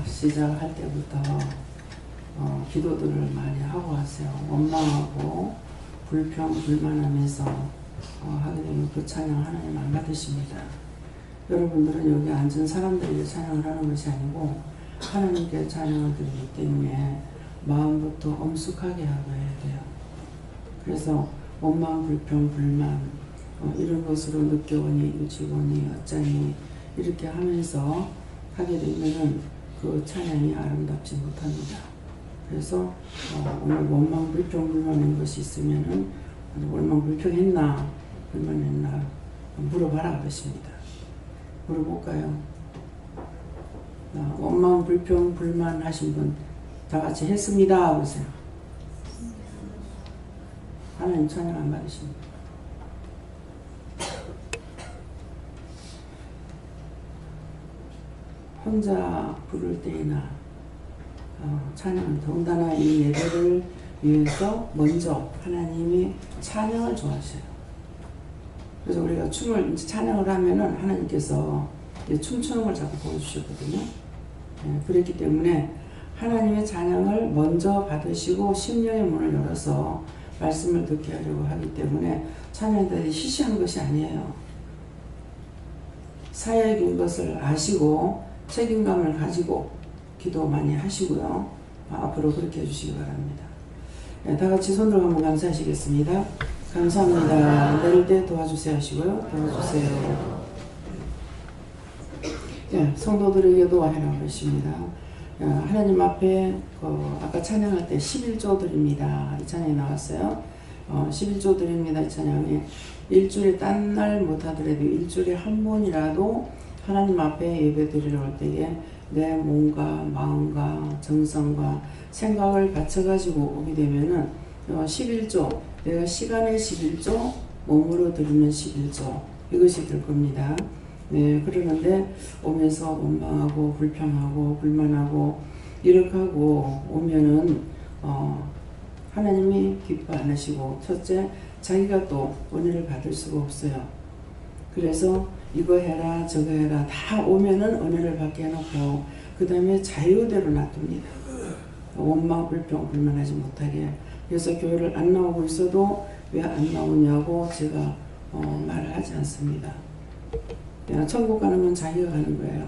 시작할 때부터 기도들을 많이 하고 왔어요. 원망하고 불평, 불만하면서 하게 되면 그 찬양 하나님 안 받으십니다. 여러분들은 여기 앉은 사람들에게 찬양을 하는 것이 아니고 하나님께 찬양을 드리기 때문에 마음부터 엄숙하게 하고 해야 돼요. 그래서 원망, 불평, 불만 이런 것으로 느껴오니 유치보니 어쩌니 이렇게 하면서 하게 되면은 그 찬양이 아름답지 못합니다. 그래서 오늘 원망, 불평, 불만인 것이 있으면은 원망, 불평했나 불만했나 물어봐라 그러십니다. 물어볼까요? 원망, 불평, 불만 하신 분 다 같이 했습니다 그러세요. 하나님 찬양 안 받으십니다. 혼자 부를 때나 찬양을 더군다나 이 예배를 위해서 먼저 하나님이 찬양을 좋아하셔요. 그래서 우리가 춤을 찬양을 하면은 하나님께서 춤추는 걸 자꾸 보여주셨거든요. 그렇기 때문에 하나님의 찬양을 먼저 받으시고 심령의 문을 열어서 말씀을 듣게 하려고 하기 때문에 찬양들이 시시한 것이 아니에요. 사역인 것을 아시고 책임감을 가지고 기도 많이 하시고요. 앞으로 그렇게 해주시기 바랍니다. 다 같이 손들어 한번 감사하시겠습니다. 감사합니다. 내릴 때 도와주세요 하시고요. 도와주세요. 성도들에게도 해라 그러십니다. 하나님 앞에 아까 찬양할 때 11조 드립니다. 이 찬양이 나왔어요. 11조 드립니다. 이 찬양에 일주일에 딴 날 못하더라도 일주일에 한 번이라도 하나님 앞에 예배 드리러 올 때에 내 몸과 마음과 정성과 생각을 바쳐가지고 오게 되면은 11조, 내가 시간의 11조, 몸으로 드리는 11조 이것이 될 겁니다. 네, 그러는데 오면서 원망하고 불평하고 불만하고 이렇게 하고 오면은 하나님이 기뻐 안 하시고 첫째 자기가 또 은혜를 받을 수가 없어요. 그래서 이거 해라 저거 해라 다 오면은 은혜를 받게 해놓고 그 다음에 자유대로 놔둡니다. 원망 불평 불만하지 못하게. 그래서 교회를 안 나오고 있어도 왜 안 나오냐고 제가 말을 하지 않습니다. 천국 가는 건 자기가 가는 거예요.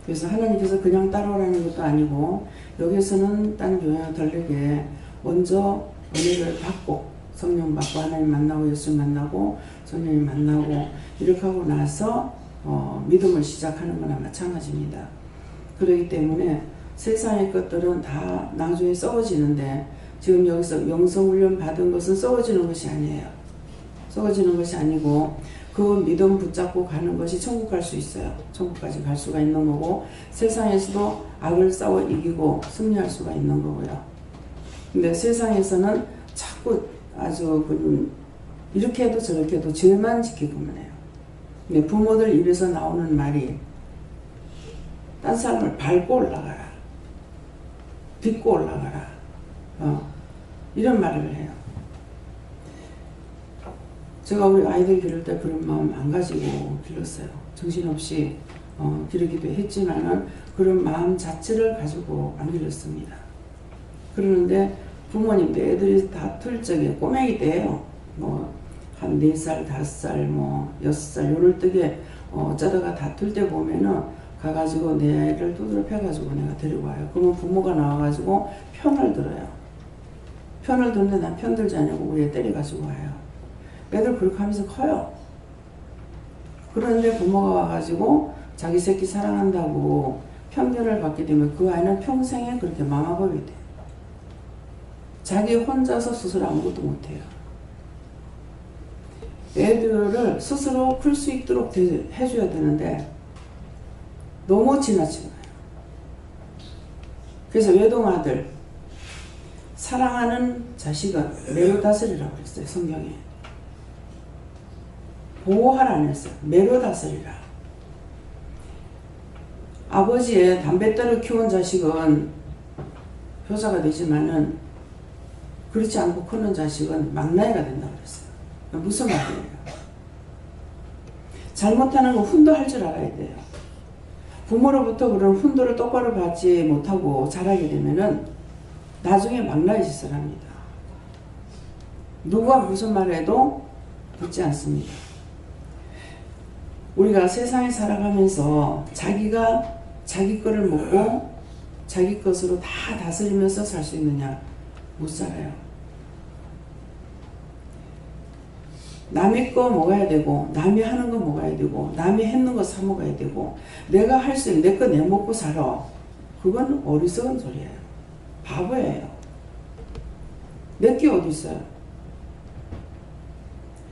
그래서 하나님께서 그냥 따라오라는 것도 아니고 여기서는 딴 교회와 다르게 먼저 은혜를 받고 성령 받고 하나님 만나고 예수 만나고 성령님 만나고 이렇게 하고 나서 믿음을 시작하는 거나 마찬가지입니다. 그렇기 때문에 세상의 것들은 다 나중에 썩어지는데 지금 여기서 영성훈련 받은 것은 썩어지는 것이 아니에요. 썩어지는 것이 아니고 그 믿음 붙잡고 가는 것이 천국 갈 수 있어요. 천국까지 갈 수가 있는 거고 세상에서도 악을 싸워 이기고 승리할 수가 있는 거고요. 근데 세상에서는 자꾸 아주 이렇게 해도 저렇게 해도 죄만 지키고만 해요. 근데 부모들 입에서 나오는 말이 딴 사람을 밟고 올라가라. 딛고 올라가라. 이런 말을 해요. 제가 우리 아이들 기를 때 그런 마음 안 가지고 길렀어요. 정신없이 기르기도 했지만은 그런 마음 자체를 가지고 안 길렀습니다. 그러는데 부모님도 애들이 다툴 적에 꼬맹이 때예요. 한 4살, 5살, 6살 요럴 때에 어쩌다가 다툴 때 보면은 가가지고 내 애를 두드려 패가지고 내가 데리고 와요. 그러면 부모가 나와가지고 편을 들어요. 편을 드는데 난 편 들지 않냐고 우리 애 때려가지고 와요. 애들 그렇게 하면서 커요. 그런데 부모가 와가지고 자기 새끼 사랑한다고 편견을 받게 되면 그 아이는 평생에 그렇게 마마법이 돼요. 자기 혼자서 스스로 아무것도 못해요. 애들을 스스로 클 수 있도록 해줘야 되는데 너무 지나치고 가요. 그래서 외동아들 사랑하는 자식은 매로 다스리라고 그랬어요. 성경에. 보호하라 안 했어요. 매로 다스리라. 아버지의 담뱃대로 키운 자식은 효자가 되지만은 그렇지 않고 크는 자식은 막나이가 된다고 그랬어요. 무슨 말이에요? 잘못하는 거 훈도할 줄 알아야 돼요. 부모로부터 그런 훈도를 똑바로 받지 못하고 자라게 되면은 나중에 망나니 짓을 합니다. 누가 무슨 말을 해도 듣지 않습니다. 우리가 세상에 살아가면서 자기가 자기 거를 먹고 자기 것으로 다 다스리면서 살 수 있느냐? 못 살아요. 남의 거 먹어야 되고, 남이 하는 거 먹어야 되고, 남이 했는 거 사 먹어야 되고, 내가 할 수 있는 내 거 내먹고 살아. 그건 어리석은 소리예요. 바보예요. 내 게 어디 있어요?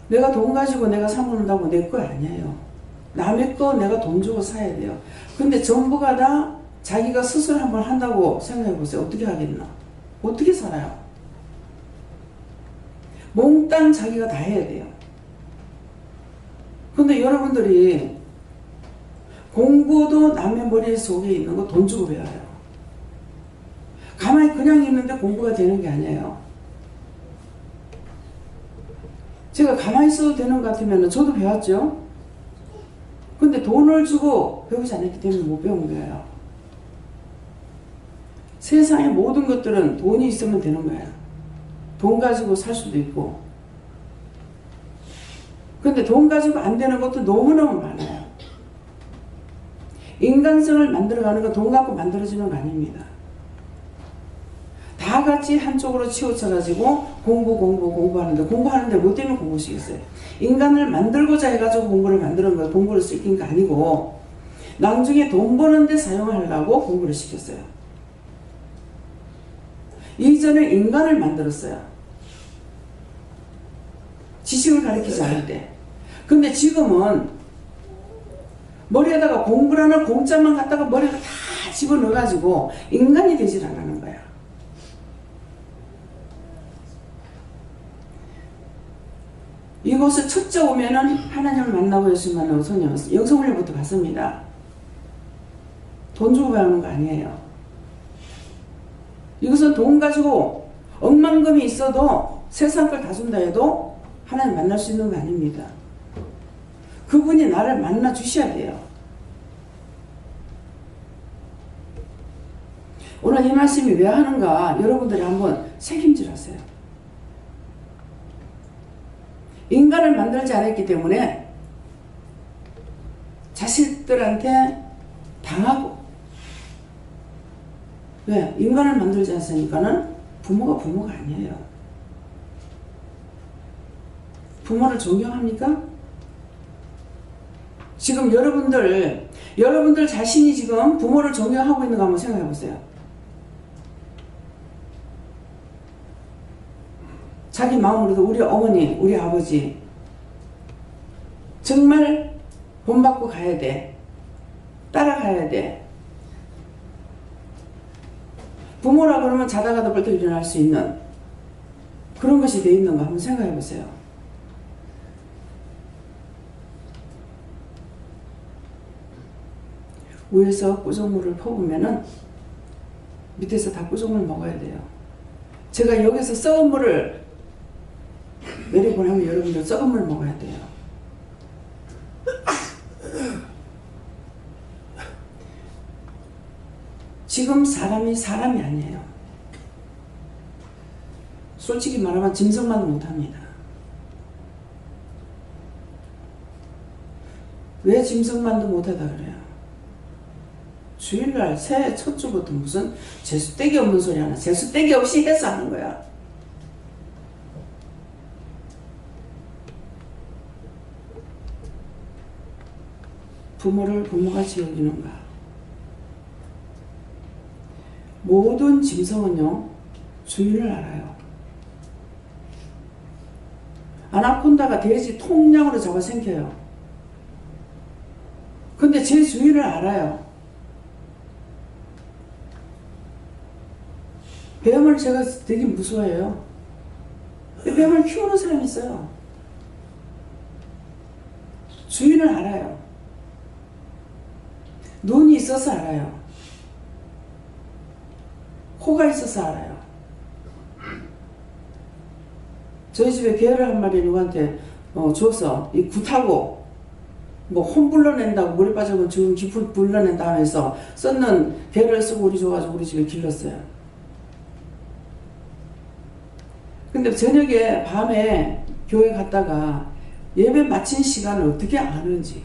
내가 돈 가지고 내가 사 먹는다고 내 거 아니에요. 남의 거 내가 돈 주고 사야 돼요. 근데 전부가 다 자기가 스스로 한번 한다고 생각해 보세요. 어떻게 하겠나? 어떻게 살아요? 몽땅 자기가 다 해야 돼요. 근데 여러분들이 공부도 남의 머리 속에 있는 거 돈 주고 배워요. 가만히 그냥 있는데 공부가 되는 게 아니에요. 제가 가만히 있어도 되는 것 같으면 저도 배웠죠. 근데 돈을 주고 배우지 않았기 때문에 못 배운 거예요. 세상의 모든 것들은 돈이 있으면 되는 거예요. 돈 가지고 살 수도 있고. 근데 돈 가지고 안 되는 것도 너무너무 많아요. 인간성을 만들어가는 건 돈 갖고 만들어지는 거 아닙니다. 다 같이 한쪽으로 치우쳐가지고 공부하는데 공부하는데 뭐 때문에 공부시겠어요? 인간을 만들고자 해가지고 공부를 만드는 거예요. 공부를 시킨 거 아니고 나중에 돈 버는데 사용하려고 공부를 시켰어요. 이전에 인간을 만들었어요. 지식을 가르치지 않을 때. 근데 지금은 머리에다가 공부라는 공짜만 갖다가 머리에다 다 집어넣어가지고 인간이 되질 않는 거야. 이곳에 첫째 오면은 하나님을 만나고 예수님 만나고 성령 영성훈련부터 받습니다. 돈 주고 배우는 거 아니에요. 이것은 돈 가지고 억만금이 있어도 세상 걸 다 준다 해도 하나님 만날 수 있는 거 아닙니다. 그분이 나를 만나 주셔야 돼요. 오늘 이 말씀이 왜 하는가 여러분들이 한번 책임질 하세요. 인간을 만들지 않았기 때문에 자식들한테 당하고, 왜? 인간을 만들지 않으니까는 부모가 아니에요. 부모를 존경합니까? 지금 여러분들 자신이 지금 부모를 존경하고 있는 거 한번 생각해 보세요. 자기 마음으로도 우리 어머니, 우리 아버지 정말 본받고 가야 돼. 따라가야 돼. 부모라 그러면 자다가도 벌떡 일어날 수 있는 그런 것이 돼 있는가 한번 생각해 보세요. 위에서 꾸정물을 퍼부면은 밑에서 다 꾸정물 먹어야 돼요. 제가 여기서 썩은 물을 내려보내면 여러분들 썩은 물 먹어야 돼요. 지금 사람이 아니에요. 솔직히 말하면 짐승만도 못합니다. 왜 짐승만도 못하다 그래요? 주일날 새해 첫 주부터 무슨 재수떼기 없는 소리 하나, 재수떼기 없이 해서 하는 거야. 부모를 부모같이 여기는가? 모든 짐승은요 주인을 알아요. 아나콘다가 돼지 통량으로 잡아 삼켜요. 근데 제 주인을 알아요. 뱀을 제가 되게 무서워해요. 뱀을 키우는 사람이 있어요. 주인을 알아요. 눈이 있어서 알아요. 코가 있어서 알아요. 저희 집에 개를 한 마리 누구한테 줘서 이 굿하고 뭐 혼 불러낸다고 물에 빠져서 지금 깊이 불러낸다 하면서 썼는 개를 쓰고 우리 줘가지고 우리 집에 길렀어요. 근데 저녁에 밤에 교회 갔다가 예배 마친 시간을 어떻게 아는지.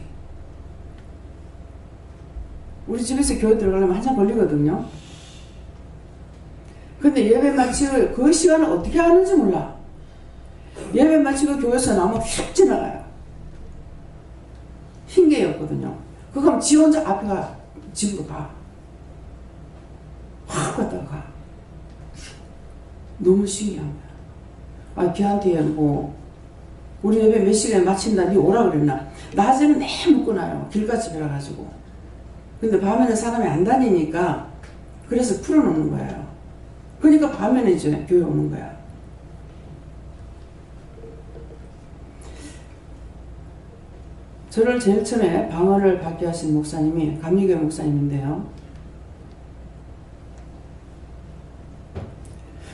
우리 집에서 교회 들어가려면 한참 걸리거든요. 근데 예배 마치고 그 시간을 어떻게 아는지 몰라. 예배 마치고 교회에서 나오면 휙 지나가요. 흰개였거든요. 그럼 지 혼자 앞에 가, 집으로 가. 확 갔다가 가. 너무 신기한 거야. 아, 걔한테 뭐, 우리 예배 몇 시간에 마친다, 니 오라 그랬나? 낮에는 내 묵고 나요. 길같이 배워가지고. 근데 밤에는 사람이 안 다니니까, 그래서 풀어놓는 거예요. 그러니까 밤에는 이제 교회 오는 거야. 저를 제일 처음에 방언을 받게 하신 목사님이 감리교회 목사님인데요.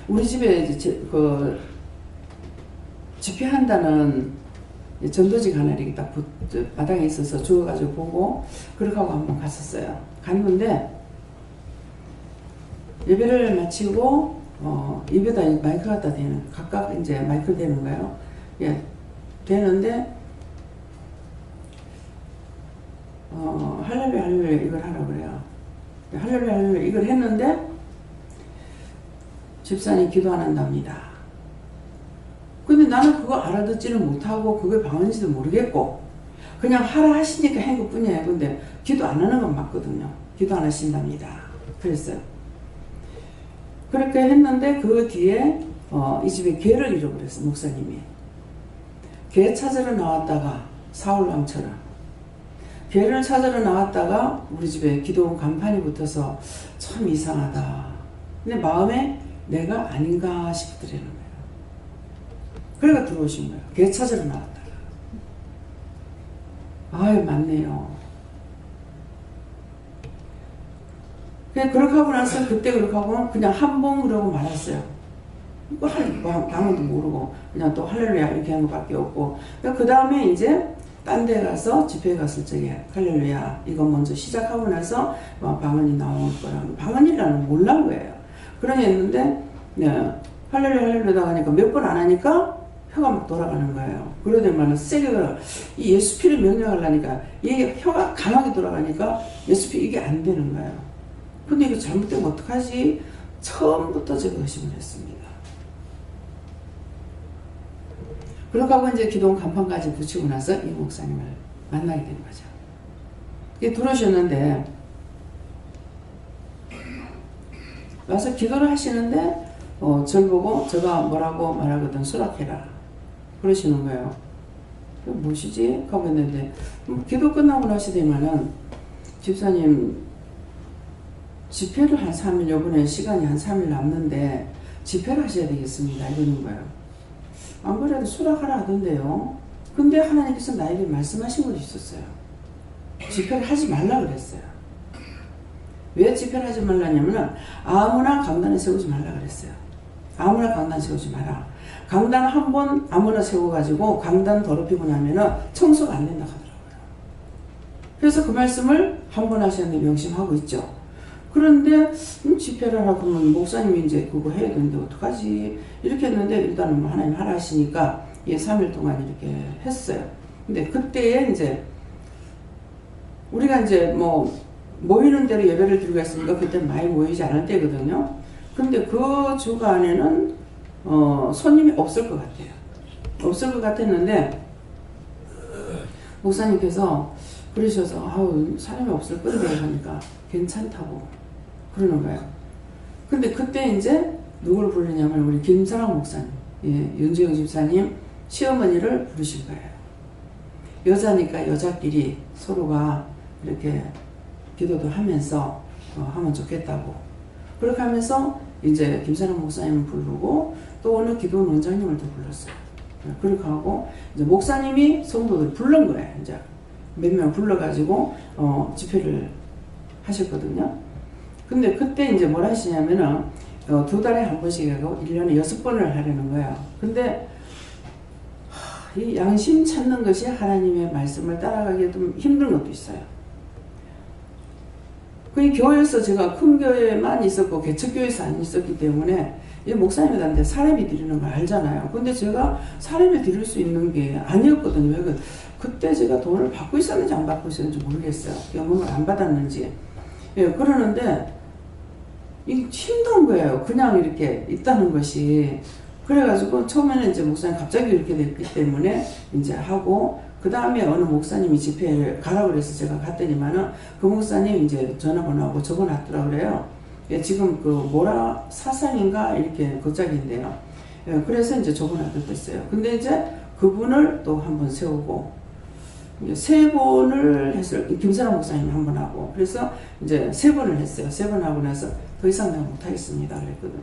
우리 집에 이제 집회한다는 전도지 하나 이렇게 딱 바닥에 있어서 주워가지고 보고 그렇게 하고 한번 갔었어요. 갔는데 예배를 마치고 입에다 마이크 갖다 대는, 각각 이제 마이크 대는 거예요. 예, 되는데 할렐루야 할렐루야 이걸 하라고 그래요. 할렐루야 할렐루야 이걸 했는데 집사님 기도 안 한답니다. 근데 나는 그거 알아듣지는 못하고 그게 방언인지도 모르겠고 그냥 하라 하시니까 한 것뿐이에요. 근데 기도 안 하는 건 맞거든요. 기도 안 하신답니다. 그랬어요. 그렇게 했는데 그 뒤에 이 집에 개를 잃어버렸어. 목사님이 개 찾으러 나왔다가 사울왕처럼 개를 찾으러 나왔다가 우리 집에 기도원 간판이 붙어서 참 이상하다. 근데 마음에 내가 아닌가 싶더라는 거예요. 그래가 들어오신 거예요. 개 찾으러 나왔다가. 아유, 맞네요. 그냥 그렇게 하고 나서 그때 그렇게 하고 그냥 한번 그러고 말았어요. 방언도 모르고 그냥 또 할렐루야 이렇게 한 것밖에 없고. 그 다음에 이제 딴 데 가서 집회에 갔을 적에 할렐루야 이거 먼저 시작하고 나서 방언이 나올 거라고. 방언이라는 몰란 거예요. 그러게 했는데 네, 할렐루야 할렐루야 하니까 몇 번 안 하니까 혀가 막 돌아가는 거예요. 그러더니만 세게 이 예수피를 명령하려니까 이게 혀가 강하게 돌아가니까 예수피 이게 안 되는 거예요. 근데 이거 잘못되면 어떡하지? 처음부터 제가 의심을 했습니다. 그렇게 하고 이제 기도원 간판까지 붙이고 나서 이 목사님을 만나게 된 거죠. 이게 들어오셨는데 와서 기도를 하시는데 절 보고 제가 뭐라고 말하거든 수락해라 그러시는 거예요. 무엇이지? 하고 있는데 기도 끝나고 나시더니만은 집사님 집회를 한 3일 요번에 시간이 한 3일 남는데 집회를 하셔야 되겠습니다 이러는 거예요. 안 그래도 수락하라 하던데요. 근데 하나님께서 나에게 말씀하신 것이 있었어요. 집회를 하지 말라 그랬어요. 왜 집회를 하지 말라냐면은 아무나 강단에 세우지 말라 그랬어요. 아무나 강단 세우지 마라. 강단 한 번 아무나 세워가지고 강단 더럽히고 나면은 청소가 안 된다 하더라고요. 그래서 그 말씀을 한 번 하셨는데 명심하고 있죠. 그런데 집회를 하라고 하면 목사님이 이제 그거 해야 되는데 어떡하지? 이렇게 했는데 일단은 뭐 하나님 하라 하시니까 3일 동안 이렇게 했어요. 근데 그때에 이제 우리가 이제 뭐 모이는 대로 예배를 드리고 했으니까 그때 많이 모이지 않을 때거든요. 근데 그 주간에는 손님이 없을 것 같아요. 없을 것 같았는데 목사님께서 그러셔서 아우 사람이 없을 건데 하니까 괜찮다고 그러는 거예요. 근데 그때 이제 누구를 부르냐면 우리 김사랑 목사님, 예, 윤지영 집사님 시어머니를 부르신 거예요. 여자니까 여자끼리 서로가 이렇게 기도도 하면서 하면 좋겠다고. 그렇게 하면서 이제 김사랑 목사님을 부르고 또 어느 기도 원장님을 또 불렀어요. 그렇게 하고 이제 목사님이 성도들 부른 거예요. 이제 몇 명 불러가지고 집회를 하셨거든요. 근데 그때 이제 뭘 하시냐면은 2달에 한 번씩 하고 1년에 6번을 하려는 거예요. 근데 이 양심 찾는 것이 하나님의 말씀을 따라가기 좀 힘든 것도 있어요. 그 교회에서 제가 큰 교회만 있었고 개척교회에서 안 있었기 때문에 이 목사님들한테 사례비 드리는 걸 알잖아요. 근데 제가 사례비 드릴 수 있는 게 아니었거든요. 그때 제가 돈을 받고 있었는지 안 받고 있었는지 모르겠어요. 연금을 안 받았는지. 예, 그러는데 이게 힘든 거예요. 그냥 이렇게 있다는 것이. 그래가지고 처음에는 이제 목사님 갑자기 이렇게 됐기 때문에 이제 하고, 그 다음에 어느 목사님이 집회를 가라고 그래서 제가 갔더니만은 그 목사님 이제 전화번호하고 적어놨더라 그래요. 예, 지금 그 뭐라 사상인가 이렇게 그 짝인데요. 예, 그래서 이제 적어놨었어요. 근데 이제 그분을 또 한 번 세우고, 이제 세 번을 했어요. 김사랑 목사님 한 번 하고. 그래서 이제 세 번을 했어요. 세 번 하고 나서 더 이상 내가 못하겠습니다. 그랬거든.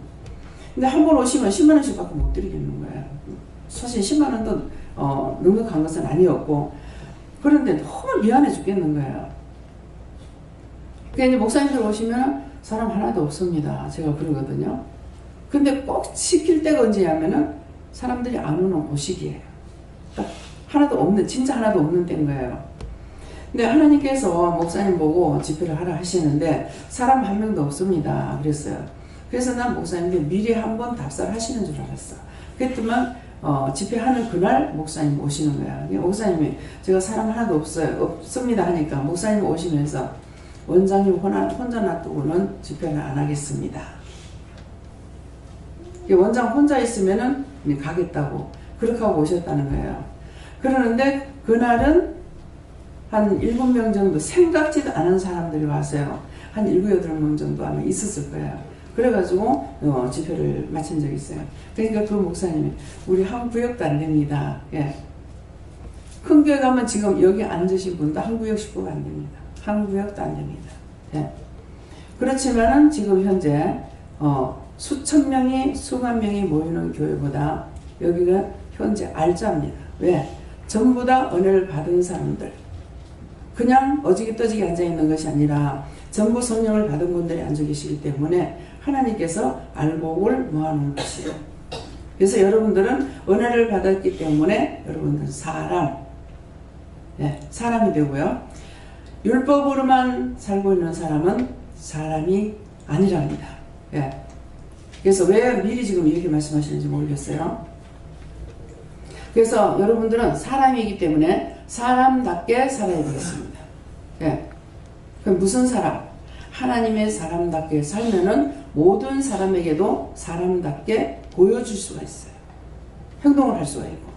근데 한 번 오시면 10만 원씩 밖에 못 드리겠는 거예요. 사실 10만 원도 넉넉한 것은 아니었고, 그런데 너무 미안해 죽겠는 거예요. 그러니까 이제 목사님들 오시면 사람 하나도 없습니다. 제가 그러거든요. 근데 꼭 시킬 때가 언제냐면은 사람들이 안 오는 그 시기예요. 딱 하나도 없는, 진짜 하나도 없는 때인 거예요. 근데 하나님께서 목사님 보고 집회를 하라 하시는데 사람 한 명도 없습니다. 그랬어요. 그래서 난 목사님께 미리 한번 답사를 하시는 줄 알았어. 그랬더만 집회하는 그날 목사님 오시는 거야. 목사님이 제가 사람 하나도 없습니다 하니까 목사님 오시면서 원장님 혼자 놔두고는 집회를 안 하겠습니다. 원장 혼자 있으면은 가겠다고 그렇게 하고 오셨다는 거예요. 그러는데 그날은 한 7명 정도 생각지도 않은 사람들이 왔어요. 한 7, 8명 정도 아마 있었을 거예요. 그래가지고 집회를 마친 적이 있어요. 그러니까 그 목사님이 우리 한 구역도 안 됩니다. 예. 큰 교회 가면 지금 여기 앉으신 분도 한 구역 식구가 안 됩니다. 한 구역도 안 됩니다. 예. 그렇지만은 지금 현재 수천 명이 수만 명이 모이는 교회보다 여기가 현재 알짜입니다. 왜? 전부 다 은혜를 받은 사람들. 그냥 어지기 떠지기 앉아있는 것이 아니라 전부 성령을 받은 분들이 앉아 계시기 때문에 하나님께서 알곡을 모아놓은 것이에요. 그래서 여러분들은 은혜를 받았기 때문에 여러분들은 사람이 되고요. 율법으로만 살고 있는 사람은 사람이 아니랍니다. 예. 그래서 왜 미리 지금 이렇게 말씀하시는지 모르겠어요. 그래서 여러분들은 사람이기 때문에 사람답게 살아야 되겠습니다. 예. 그럼 무슨 사람? 하나님의 사람답게 살면은 모든 사람에게도 사람답게 보여줄 수가 있어요. 행동을 할 수가 있고.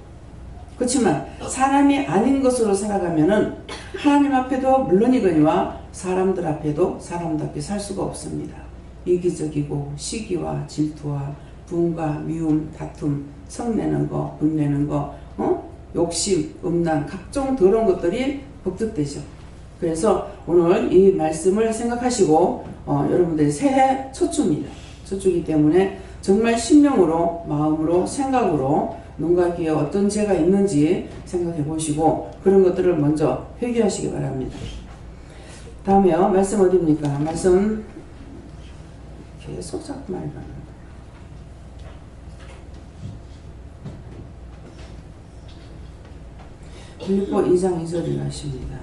그렇지만 사람이 아닌 것으로 살아가면은 하나님 앞에도 물론이거니와 사람들 앞에도 사람답게 살 수가 없습니다. 이기적이고 시기와 질투와 분과 미움, 다툼, 성내는 거, 분내는 거, 욕심, 음란, 각종 더러운 것들이 북적대죠. 그래서 오늘 이 말씀을 생각하시고 여러분들이 새해 첫 주입니다. 첫 주이기 때문에 정말 심령으로, 마음으로, 생각으로 눈과 귀에 어떤 죄가 있는지 생각해 보시고 그런 것들을 먼저 회개하시기 바랍니다. 다음에요. 말씀 어디입니까? 말씀 계속 자꾸 많이 가는 빌립보 2장 2절을 하십니다.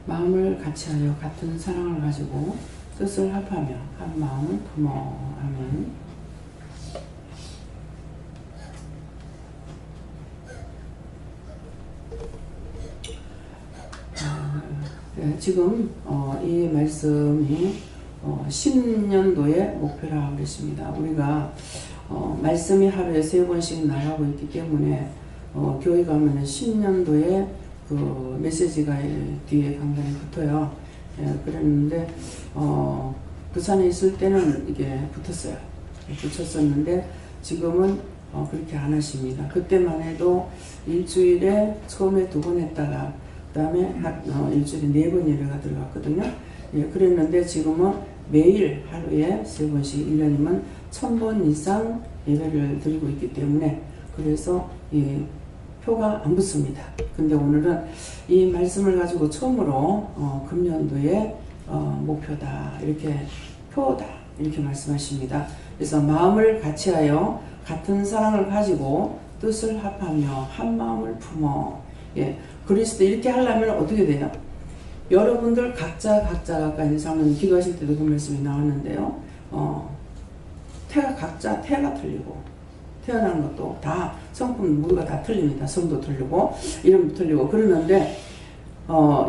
마음을 같이하여 같은 사랑을 가지고 뜻을 합하며 한 마음을 품어하면 지금 이 말씀이 신년도의 목표라고 그랬습니다. 우리가 말씀이 하루에 3번씩 나가고 있기 때문에 교회 가면은 10년도에 그 메시지가 뒤에 강단에 붙어요. 예, 그랬는데 부산에 있을 때는 이게 붙었어요. 붙였었는데 지금은 그렇게 안 하십니다. 그때만 해도 일주일에 처음에 2번 했다가 그 다음에 일주일에 4번 예배가 들어갔거든요. 예, 그랬는데 지금은 매일 하루에 3번씩 1년이면 1000번 이상 예배를 드리고 있기 때문에 그래서 이 표가 안 붙습니다. 근데 오늘은 이 말씀을 가지고 처음으로 금년도의 목표다, 이렇게 표다, 이렇게 말씀하십니다. 그래서 마음을 같이하여 같은 사랑을 가지고 뜻을 합하며 한 마음을 품어. 예, 그리스도 이렇게 하려면 어떻게 돼요? 여러분들 각자가 아까 장로님 기도하실 때도 그 말씀이 나왔는데요. 각자 태가 틀리고 태어난 것도 다 성품 모두가 다 틀립니다. 성도 틀리고 이름도 틀리고 그러는데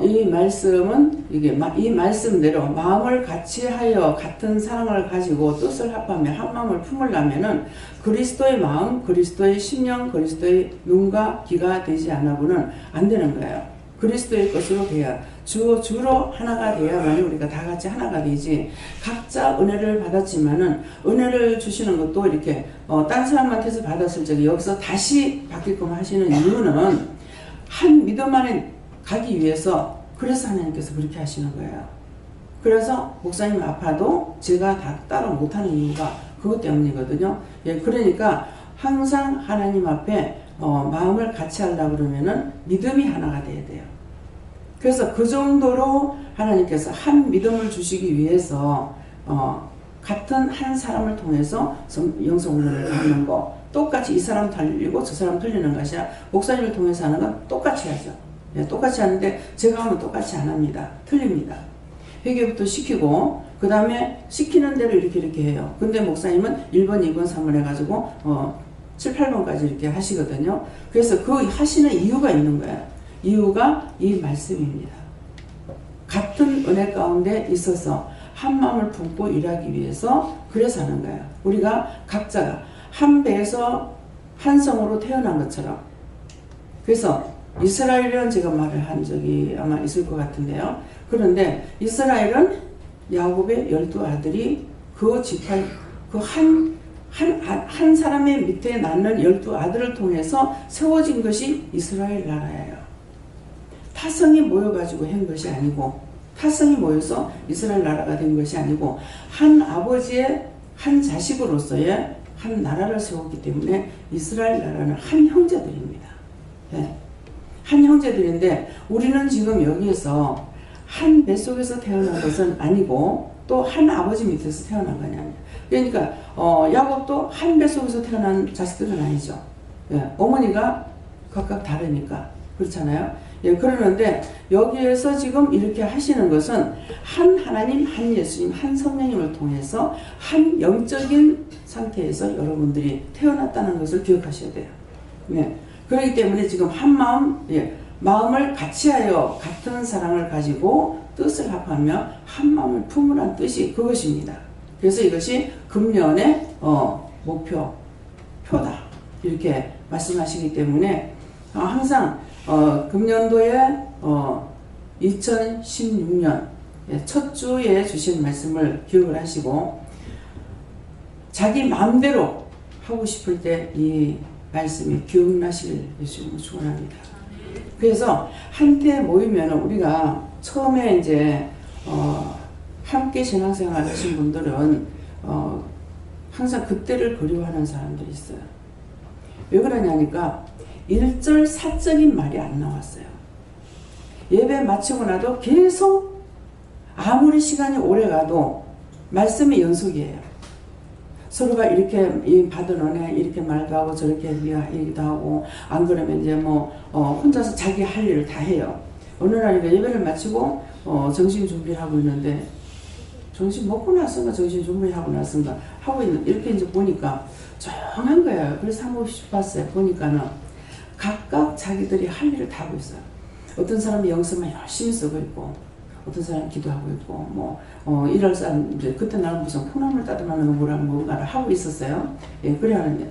이 말씀은 이 말씀대로 마음을 같이하여 같은 사랑을 가지고 뜻을 합하며 한 마음을 품으려면은 그리스도의 마음, 그리스도의 심령, 그리스도의 눈과 귀가 되지 않아고는 안 되는 거예요. 그리스도의 것으로 돼야 주로 하나가 돼야만 우리가 다 같이 하나가 되지. 각자 은혜를 받았지만은 은혜를 주시는 것도 이렇게 딴 사람한테서 받았을 적에 여기서 다시 받게끔 하시는 이유는 한 믿음 안에 가기 위해서, 그래서 하나님께서 그렇게 하시는 거예요. 그래서 목사님 아파도 제가 다 따로 못하는 이유가 그것 때문이거든요. 예, 그러니까 항상 하나님 앞에 마음을 같이 하려고 그러면은 믿음이 하나가 돼야 돼요. 그래서 그 정도로 하나님께서 한 믿음을 주시기 위해서 같은 한 사람을 통해서 영성훈련을 받는 거, 똑같이 이 사람 틀리고 저 사람 틀리는 것이 아니라 목사님을 통해서 하는 건 똑같이 하죠. 예, 똑같이 하는데 제가 하면 똑같이 안 합니다. 틀립니다. 회개부터 시키고 그 다음에 시키는 대로 이렇게 해요. 근데 목사님은 1번, 2번, 3번 해가지고 7, 8번까지 이렇게 하시거든요. 그래서 그 하시는 이유가 있는 거예요. 이유가 이 말씀입니다. 같은 은혜 가운데 있어서 한 마음을 품고 일하기 위해서 그래서 하는 거예요. 우리가 각자가 한 배에서 한 성으로 태어난 것처럼. 그래서 이스라엘은 제가 말을 한 적이 아마 있을 것 같은데요. 그런데 이스라엘은 야곱의 12아들이 그 지파, 한 사람의 밑에 낳는 12아들을 통해서 세워진 것이 이스라엘 나라예요. 타성이 모여가지고 한 것이 아니고, 타성이 모여서 이스라엘 나라가 된 것이 아니고, 한 아버지의 한 자식으로서의 한 나라를 세웠기 때문에 이스라엘 나라는 한 형제들입니다. 네. 한 형제들인데 우리는 지금 여기에서 한 뱃속에서 태어난 것은 아니고 또 한 아버지 밑에서 태어난 거냐. 그러니까 야곱도 한 뱃속에서 태어난 자식들은 아니죠. 예, 어머니가 각각 다르니까 그렇잖아요. 예, 그러는데 여기에서 지금 이렇게 하시는 것은 한 하나님, 한 예수님, 한 성령님을 통해서 한 영적인 상태에서 여러분들이 태어났다는 것을 기억하셔야 돼요. 네. 그렇기 때문에 지금 한 마음, 예, 마음을 같이하여 같은 사랑을 가지고 뜻을 합하며 한 마음을 품으란 뜻이 그것입니다. 그래서 이것이 금년의 표다 이렇게 말씀하시기 때문에 항상 금년도에 2016년 첫 주에 주신 말씀을 기억을 하시고 자기 마음대로 하고 싶을 때 이 말씀이 기억나실 예수님을 축원합니다. 그래서 한때 모이면 우리가 처음에 이제 함께 신앙생활 하신 분들은 항상 그때를 그리워하는 사람들이 있어요. 왜 그러냐니까 1절 사적인 말이 안 나왔어요. 예배 마치고 나도 계속 아무리 시간이 오래 가도 말씀의 연속이에요. 서로가 이렇게 받은 은혜 이렇게 말도 하고 저렇게 얘기도 하고 안 그러면 이제 혼자서 자기 할 일을 다 해요. 어느 날인가 예배를 마치고 정신 준비를 하고 있는데 정신 먹고 나선가 정신 준비하고 나선가 하고 있는 이렇게 이제 보니까 조용한 거예요. 그래서 한번 봤어요. 보니까는 각각 자기들이 할 일을 다 하고 있어요. 어떤 사람이 영성만 열심히 쓰고 있고 어떤 사람 기도하고 있고 이럴 사람 이제 그때 나는 무슨 콩나물 따듬하는 뭔가를 하고 있었어요. 예, 그래 하는데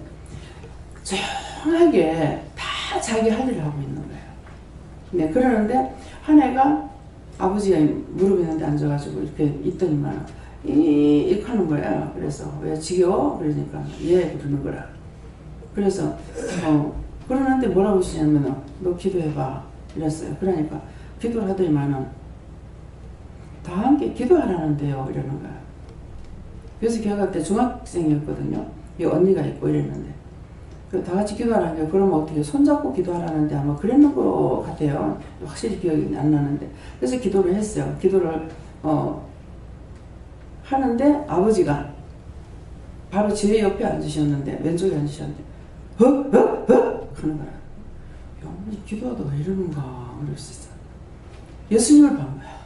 조용하게 다 자기 할 일을 하고 있는 거예요. 네, 그러는데 한 애가 아버지가 무릎 있는데 앉아가지고 이렇게 있더니만 이렇게 하는 거야. 그래서 왜 지겨워? 그러니까 예 그러는 거라. 그래서 그러는데 뭐라고 하시냐면 너 기도해봐 이랬어요. 그러니까 기도를 하더니만은 다 함께 기도하라는데요 이러는 거야. 그래서 걔가 그때 중학생이었거든요. 이 언니가 있고 이랬는데 다 같이 기도하라는 게 그럼 어떻게 손잡고 기도하라는데 아마 그랬는 것 같아요. 확실히 기억이 안 나는데 그래서 기도를 했어요. 기도를 하는데 아버지가 바로 제 옆에 앉으셨는데 왼쪽에 앉으셨는데 하는 거야. 어머니 기도하다가 이러는가 그랬었어. 예수님을 본 거야.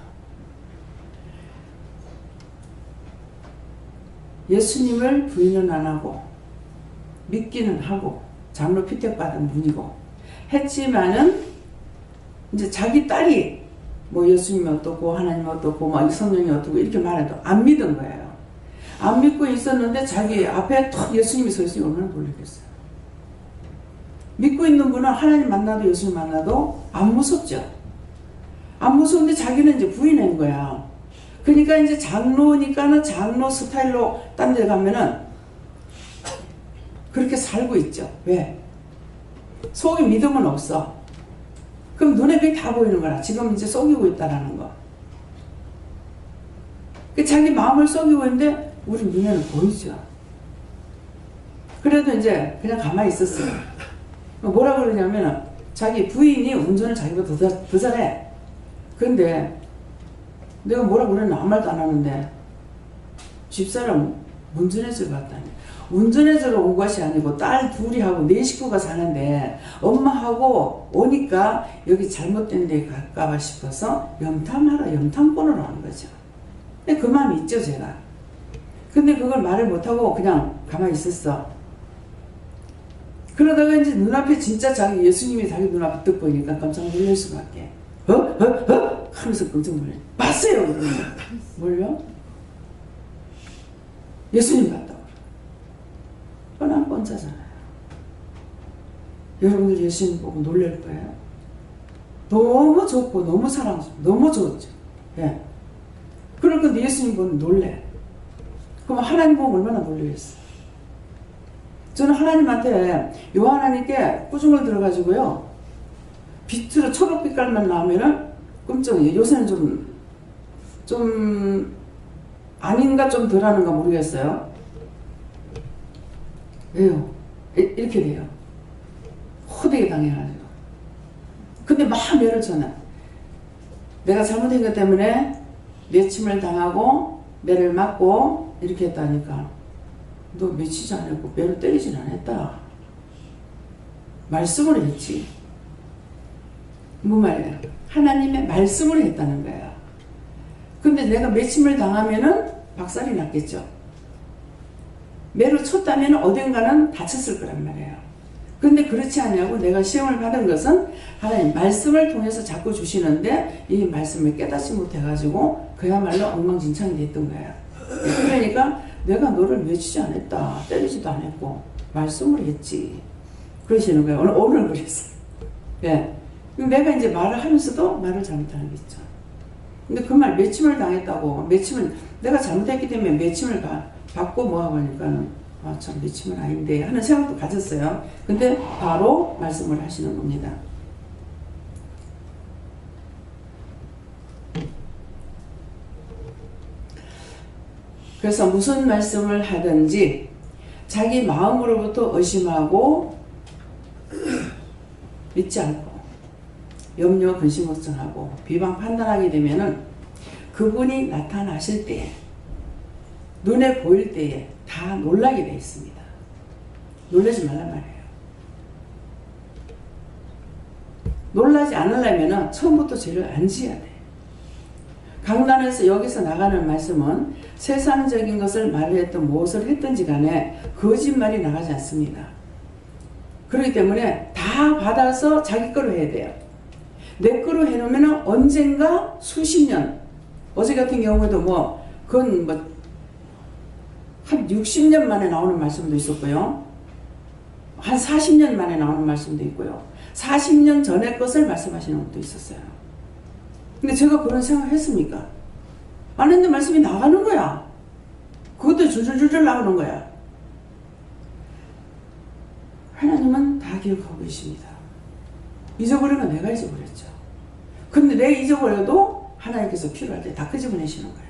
예수님을 부인은 안 하고 믿기는 하고 장로 피택받은 분이고 했지만은 이제 자기 딸이 뭐 예수님이 어떻고 하나님 어떻고 뭐 성령이 어떻고 이렇게 말해도 안 믿은 거예요. 안 믿고 있었는데 자기 앞에 턱 예수님이 서 있으니 얼마나 놀라겠어요. 믿고 있는 분은 하나님 만나도 예수님 만나도 안 무섭죠. 안 무서운데 자기는 이제 부인한 거야. 그러니까 이제 장로니까는 장로 스타일로 딴 데 가면은 그렇게 살고 있죠. 왜? 속에 믿음은 없어. 그럼 눈에 그게 다 보이는 거라. 지금 이제 속이고 있다라는 거. 자기 마음을 속이고 있는데 우리 눈에는 보이죠. 그래도 이제 그냥 가만히 있었어요. 뭐라 그러냐면 자기 부인이 운전을 자기보다 더 잘해. 그런데 내가 뭐라 그랬나 아무 말도 안 하는데 집사람 운전해서 갔다니. 운전해서 온 것이 아니고 딸 둘이 하고 네 식구가 사는데 엄마하고 오니까 여기 잘못된 데 갈까봐 싶어서 염탐하러 염탐꾼으로 온 거죠. 근데 그 마음이 있죠 제가. 근데 그걸 말을 못하고 그냥 가만히 있었어. 그러다가 이제 눈앞에 진짜 자기 예수님이 자기 눈앞에 딱 보이니까 깜짝 놀랄 수밖에. 하면서 깜짝 놀래. 봤어요. 뭘요? 예수님 봤다고. 뻔한 뻔짜잖아요. 여러분들 예수님 보고 놀랄 거예요. 너무 좋고 너무 사랑스럽고 너무 좋죠. 예. 그러니까 예수님 보면 놀래. 그럼 하나님 보면 얼마나 놀라겠어요. 저는 하나님한테 요하나님께 꾸중을 들어가지고요. 빛으로 초록빛깔만 나오면은 끔찍해요. 요새는 좀 아닌가 좀 덜하는가 모르겠어요. 왜요? 이렇게 돼요. 호되게 당해가지고. 근데 막 매를 쳐놔. 내가 잘못한 것 때문에 매침을 당하고 매를 맞고 이렇게 했다니까. 너 미치지 않았고 매를 때리진 않았다. 말씀을 했지. 뭐 말이에요? 하나님의 말씀을 했다는 거예요. 근데 내가 매침을 당하면은 박살이 났겠죠. 매를 쳤다면 어딘가는 다쳤을 거란 말이에요. 근데 그렇지 않냐고 내가 시험을 받은 것은 하나님 말씀을 통해서 자꾸 주시는데 이 말씀을 깨닫지 못해가지고 그야말로 엉망진창이 됐던 거예요. 그러니까 내가 너를 매치지 않았다. 때리지도 않았고 말씀을 했지. 그러시는 거예요. 오늘 그랬어요. 예. 내가 이제 말을 하면서도 말을 잘못하는 게 있죠. 근데 그 말 매침을 당했다고 매침을 내가 잘못했기 때문에 매침을 받고 뭐하고 하니까는 참 매침은 아닌데 하는 생각도 가졌어요. 근데 바로 말씀을 하시는 겁니다. 그래서 무슨 말씀을 하든지 자기 마음으로부터 의심하고 믿지 않고 염려 근심 걱정하고 비방 판단하게 되면은 그분이 나타나실 때에 눈에 보일 때에 다 놀라게 되어 있습니다. 놀라지 말란 말이에요. 놀라지 않으려면 처음부터 죄를 안 지어야 돼. 강단에서 여기서 나가는 말씀은 세상적인 것을 말을 했든 무엇을 했든지 간에 거짓말이 나가지 않습니다. 그렇기 때문에 다 받아서 자기 거로 해야 돼요. 내 거로 해놓으면 언젠가 수십 년, 어제 같은 경우에도 그건 한 60년 만에 나오는 말씀도 있었고요. 한 40년 만에 나오는 말씀도 있고요. 40년 전의 것을 말씀하시는 것도 있었어요. 근데 제가 그런 생각을 했습니까? 안 했는데 말씀이 나가는 거야. 그것도 줄줄줄줄 나오는 거야. 하나님은 다 기억하고 계십니다. 잊어버리면 내가 잊어버렸죠. 근데 내가 잊어버려도 하나님께서 필요할 때 다 끄집어내시는 거야.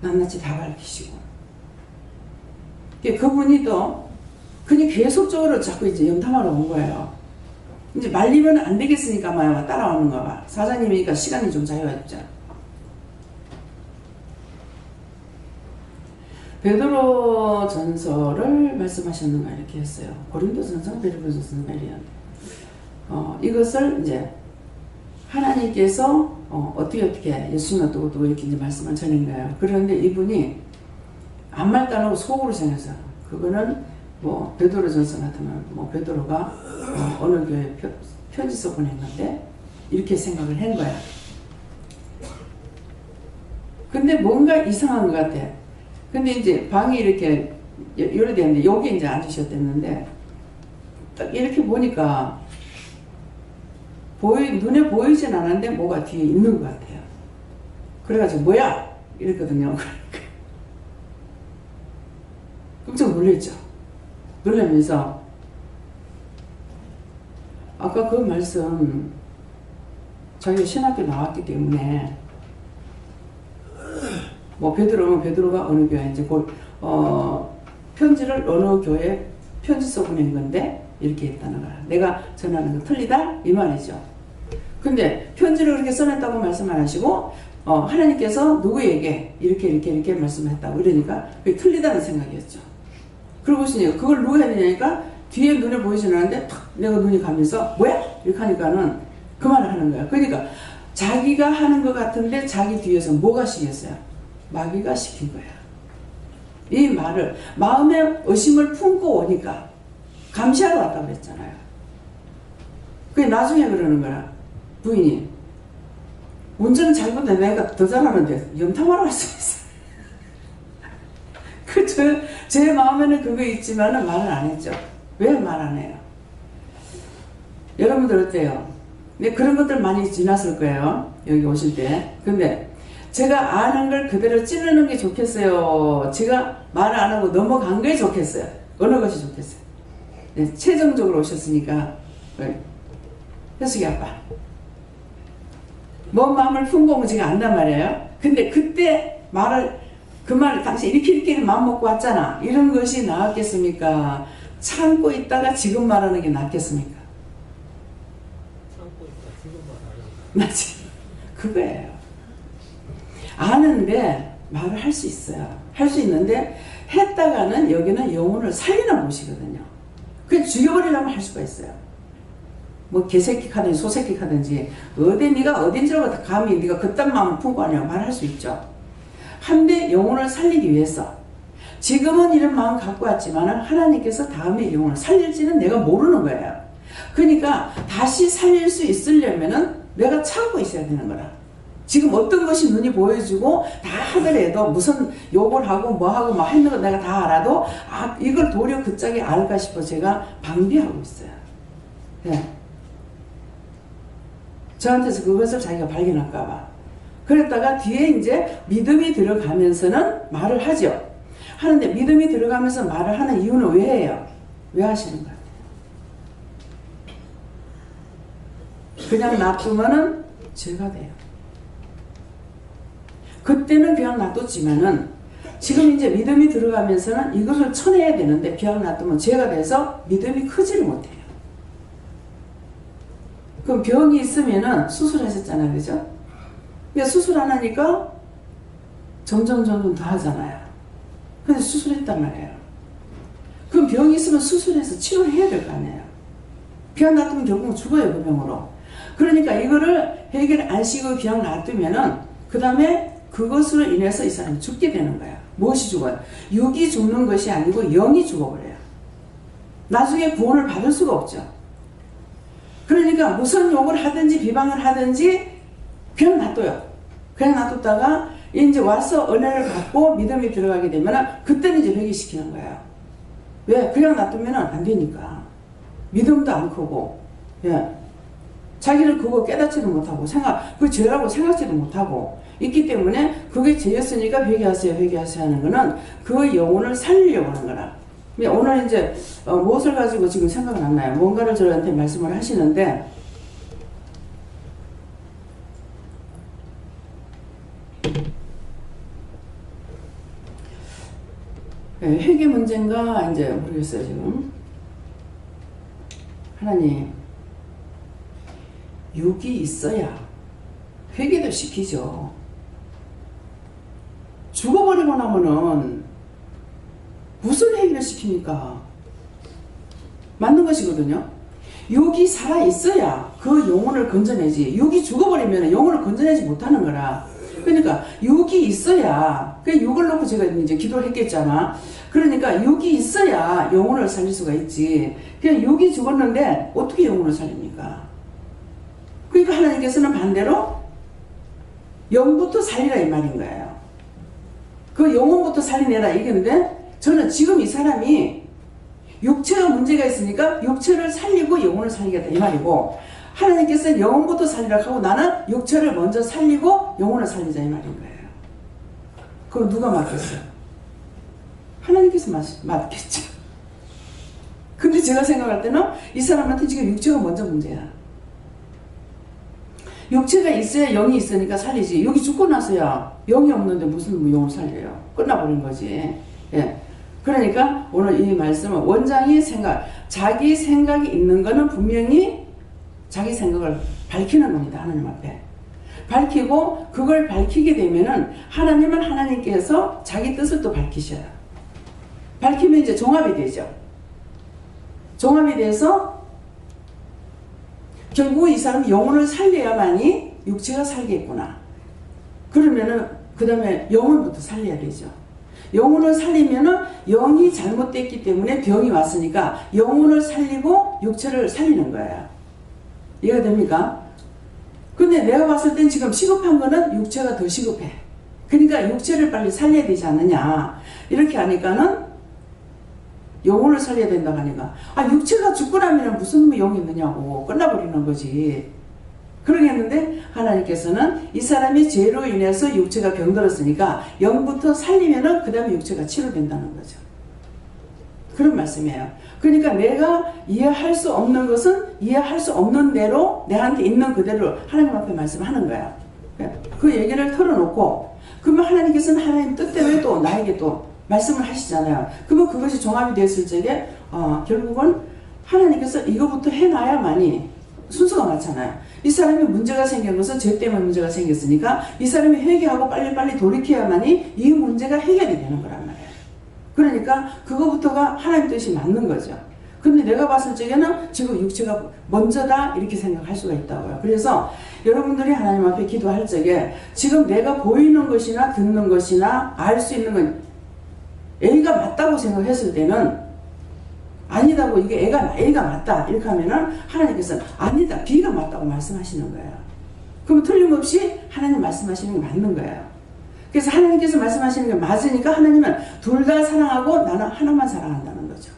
낱낱이 다 밝히시고. 그분이 또 그냥 계속적으로 자꾸 이제 염탐하러 온 거예요. 이제 말리면 안 되겠으니까 막 따라오는가 봐. 사장님이니까 시간이 좀 자유했죠. 베드로 전서를 말씀하셨는가 이렇게 했어요. 고린도 전서, 베드로 전서인가 이랬는데, 이것을 이제 하나님께서 어떻게 예수님 어떻고 이렇게 이제 말씀을 전한 거예요. 그런데 이분이 아무 말도 안 하고 속으로 생각해서 그거는 뭐 베드로 전서 같으면 뭐 베드로가 어느 교회 편지 써 보냈는데 이렇게 생각을 한 거야. 근데 뭔가 이상한 것 같아. 근데 이제 방이 이렇게 요래되는데 여기 이제 앉으셨댔는데 딱 이렇게 보니까 눈에 보이진 않았는데 뭐가 뒤에 있는 것 같아요. 그래가지고 뭐야? 이랬거든요. 깜짝 놀랐죠. 놀라면서 아까 그 말씀 자기가 신학교 나왔기 때문에 뭐 베드로면 베드로가 어느 교회 이제 편지를 어느 교회에 편지 써 보낸 건데 이렇게 했다는 거야. 내가 전하는 거 틀리다 이 말이죠. 근데 편지를 그렇게 써냈다고 말씀 안 하시고 하나님께서 누구에게 이렇게 말씀했다고 이러니까 그게 틀리다는 생각이었죠. 그러고 있으니까 그걸 누가 했느냐니까 뒤에 눈에 보이지는 않는데 탁 내가 눈이 가면서 뭐야? 이렇게 하니까는 그 말을 하는 거야. 그러니까 자기가 하는 것 같은데 자기 뒤에서 뭐가 시켰어요? 마귀가 시킨 거야. 이 말을 마음에 의심을 품고 오니까 감시하러 왔다고 그랬잖아요. 그게 나중에 그러는 거야. 부인이 운전은 잘못해 내가 더 잘하는데 염탐하러 갈 수 있어. 제 마음에는 그거 있지만은 말을 안 했죠. 왜 말 안 해요? 여러분들 어때요? 네, 그런 것들 많이 지났을 거예요. 여기 오실 때. 근데 제가 아는 걸 그대로 찌르는 게 좋겠어요? 제가 말을 안 하고 넘어간 게 좋겠어요? 어느 것이 좋겠어요? 네, 최종적으로 오셨으니까 혜숙이 아빠 뭔 마음을 품고 오면 제가 안단 말이에요. 근데 그때 그 말을 당시 이렇게 마음 먹고 왔잖아. 이런 것이 나았겠습니까? 참고 있다가 지금 말하는 게 낫겠습니까? 참고 있다가 지금 말하는 게 맞지? 그거예요. 아는데 말을 할 수 있어요. 할 수 있는데 했다가는 여기는 영혼을 살리는 곳이거든요. 그냥 죽여버리려면 할 수가 있어요. 뭐 개새끼 하든지 소새끼 하든지 어디 네가 어딘지라고 감히 네가 그딴 마음을 품고 하냐고 말할 수 있죠. 한데 영혼을 살리기 위해서 지금은 이런 마음 갖고 왔지만 하나님께서 다음에 영혼을 살릴지는 내가 모르는 거예요. 그러니까 다시 살릴 수 있으려면은 내가 참고 있어야 되는 거라. 지금 어떤 것이 눈이 보여지고 다 하더라도 무슨 욕을 하고 뭐하고 막 하는 거 내가 다 알아도 이걸 도리어 그 짝이 알까 싶어 제가 방비하고 있어요. 네. 저한테서 그것을 자기가 발견할까 봐. 그랬다가 뒤에 이제 믿음이 들어가면서는 말을 하죠. 하는데 믿음이 들어가면서 말을 하는 이유는 왜 해요? 왜 하시는 것 같아요? 그냥 놔두면은 죄가 돼요. 그때는 그냥 놔뒀지만은 지금 이제 믿음이 들어가면서는 이것을 쳐내야 되는데 그냥 놔두면 죄가 돼서 믿음이 크지를 못해요. 그럼 병이 있으면은 수술하셨잖아요. 그죠? 그러니까 수술 안 하니까 점점 더 하잖아요. 근데 수술했단 말이에요. 그럼 병이 있으면 수술해서 치료해야 될 거 아니에요. 그냥 놔두면 결국은 죽어요. 그 병으로. 그러니까 이거를 해결 안 시키고 그냥 놔두면은 그 다음에 그것으로 인해서 이 사람이 죽게 되는 거야. 무엇이 죽어요? 육이 죽는 것이 아니고 영이 죽어버려요. 나중에 구원을 받을 수가 없죠. 그러니까 무슨 욕을 하든지 비방을 하든지 그냥 놔둬요. 그냥 놔뒀다가 이제 와서 은혜를 받고 믿음이 들어가게 되면 그때는 이제 회개시키는 거예요. 왜? 그냥 놔두면 안 되니까. 믿음도 안 크고 예. 자기는 그거 깨닫지도 못하고 그 죄라고 생각지도 못하고 있기 때문에 그게 죄였으니까 회개하세요 회개하세요 하는 거는 그 영혼을 살리려고 하는 거라. 오늘 이제 무엇을 가지고 지금 생각은 안 나요. 뭔가를 저한테 말씀을 하시는데 회개 문제인가 이제 모르겠어요 지금. 하나님 육이 있어야 회개도 시키죠. 죽어버리고 나면은 무슨 회개를 시킵니까? 맞는 것이거든요. 육이 살아있어야 그 영혼을 건져내지. 육이 죽어버리면 영혼을 건져내지 못하는 거라. 그러니까 육이 있어야, 그 육을 놓고 제가 이제 기도를 했겠잖아. 그러니까 육이 있어야 영혼을 살릴 수가 있지. 그냥 육이 죽었는데 어떻게 영혼을 살립니까? 그러니까 하나님께서는 반대로 영부터 살리라 이 말인 거예요. 그 영혼부터 살리내라 이건데 저는 지금 이 사람이 육체가 문제가 있으니까 육체를 살리고 영혼을 살리겠다 이 말이고, 하나님께서는 영혼부터 살리라 하고 나는 육체를 먼저 살리고 영혼을 살리자 이 말인 거예요. 그럼 누가 맡겠어요? 하나님께서 맡겠죠. 근데 제가 생각할 때는 이 사람한테 지금 육체가 먼저 문제야. 육체가 있어야 영이 있으니까 살리지. 여기 죽고 나서야 영이 없는데 무슨 영을 살려요? 끝나버린 거지. 예. 그러니까 오늘 이 말씀은 원장이 자기 생각이 있는 거는 분명히 자기 생각을 밝히는 겁니다. 하나님 앞에. 밝히고 그걸 밝히게 되면은 하나님은 하나님께서 자기 뜻을 또 밝히셔요. 밝히면 이제 종합이 되죠. 종합이 돼서 결국 이 사람이 영혼을 살려야만이 육체가 살겠구나. 그러면은 그 다음에 영혼부터 살려야 되죠. 영혼을 살리면은 영이 잘못됐기 때문에 병이 왔으니까 영혼을 살리고 육체를 살리는 거예요. 이해가 됩니까? 근데 내가 봤을 땐 지금 시급한 거는 육체가 더 시급해. 그러니까 육체를 빨리 살려야 되지 않느냐. 이렇게 하니까는 영혼을 살려야 된다고 하니까 육체가 죽고 나면 무슨 영이 있느냐고 끝나버리는 거지. 그러겠는데 하나님께서는 이 사람이 죄로 인해서 육체가 병들었으니까 영부터 살리면은 그 다음에 육체가 치료된다는 거죠. 그런 말씀이에요. 그러니까 내가 이해할 수 없는 것은 이해할 수 없는 대로 내한테 있는 그대로 하나님 앞에 말씀하는 거야. 그 얘기를 털어놓고 그러면 하나님께서는 하나님 뜻대로 또 나에게 또 말씀을 하시잖아요. 그러면 그것이 종합이 됐을 적에 결국은 하나님께서 이거부터 해놔야만이 순서가 맞잖아요. 이 사람이 문제가 생긴 것은 죄 때문에 문제가 생겼으니까 이 사람이 회개하고 빨리빨리 돌이켜야만이 이 문제가 해결이 되는 거란 말이에요. 그러니까 그거부터가 하나님 뜻이 맞는 거죠. 근데 내가 봤을 적에는 지금 육체가 먼저다 이렇게 생각할 수가 있다고요. 그래서 여러분들이 하나님 앞에 기도할 적에 지금 내가 보이는 것이나 듣는 것이나 알 수 있는 건 A가 맞다고 생각했을 때는 아니다고 이게 A가 맞다 이렇게 하면은 하나님께서는 아니다 B가 맞다고 말씀하시는 거예요. 그럼 틀림없이 하나님 말씀하시는 게 맞는 거예요. 그래서 하나님께서 말씀하시는 게 맞으니까 하나님은 둘 다 사랑하고 나는 하나만 사랑한다는 거죠.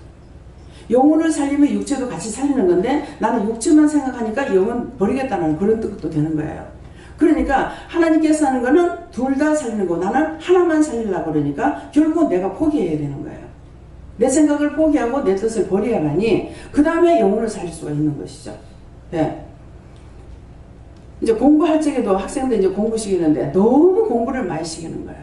영혼을 살리면 육체도 같이 살리는 건데 나는 육체만 생각하니까 영혼 버리겠다는 그런 뜻도 되는 거예요. 그러니까 하나님께서 하는 거는 둘 다 살리는 거 나는 하나만 살리려고 그러니까 결국 내가 포기해야 되는 거예요. 내 생각을 포기하고 내 뜻을 버려야만이 그 다음에 영혼을 살릴 수가 있는 것이죠. 네. 이제 공부할 적에도 학생들 이제 공부 시키는데 너무 공부를 많이 시키는 거예요.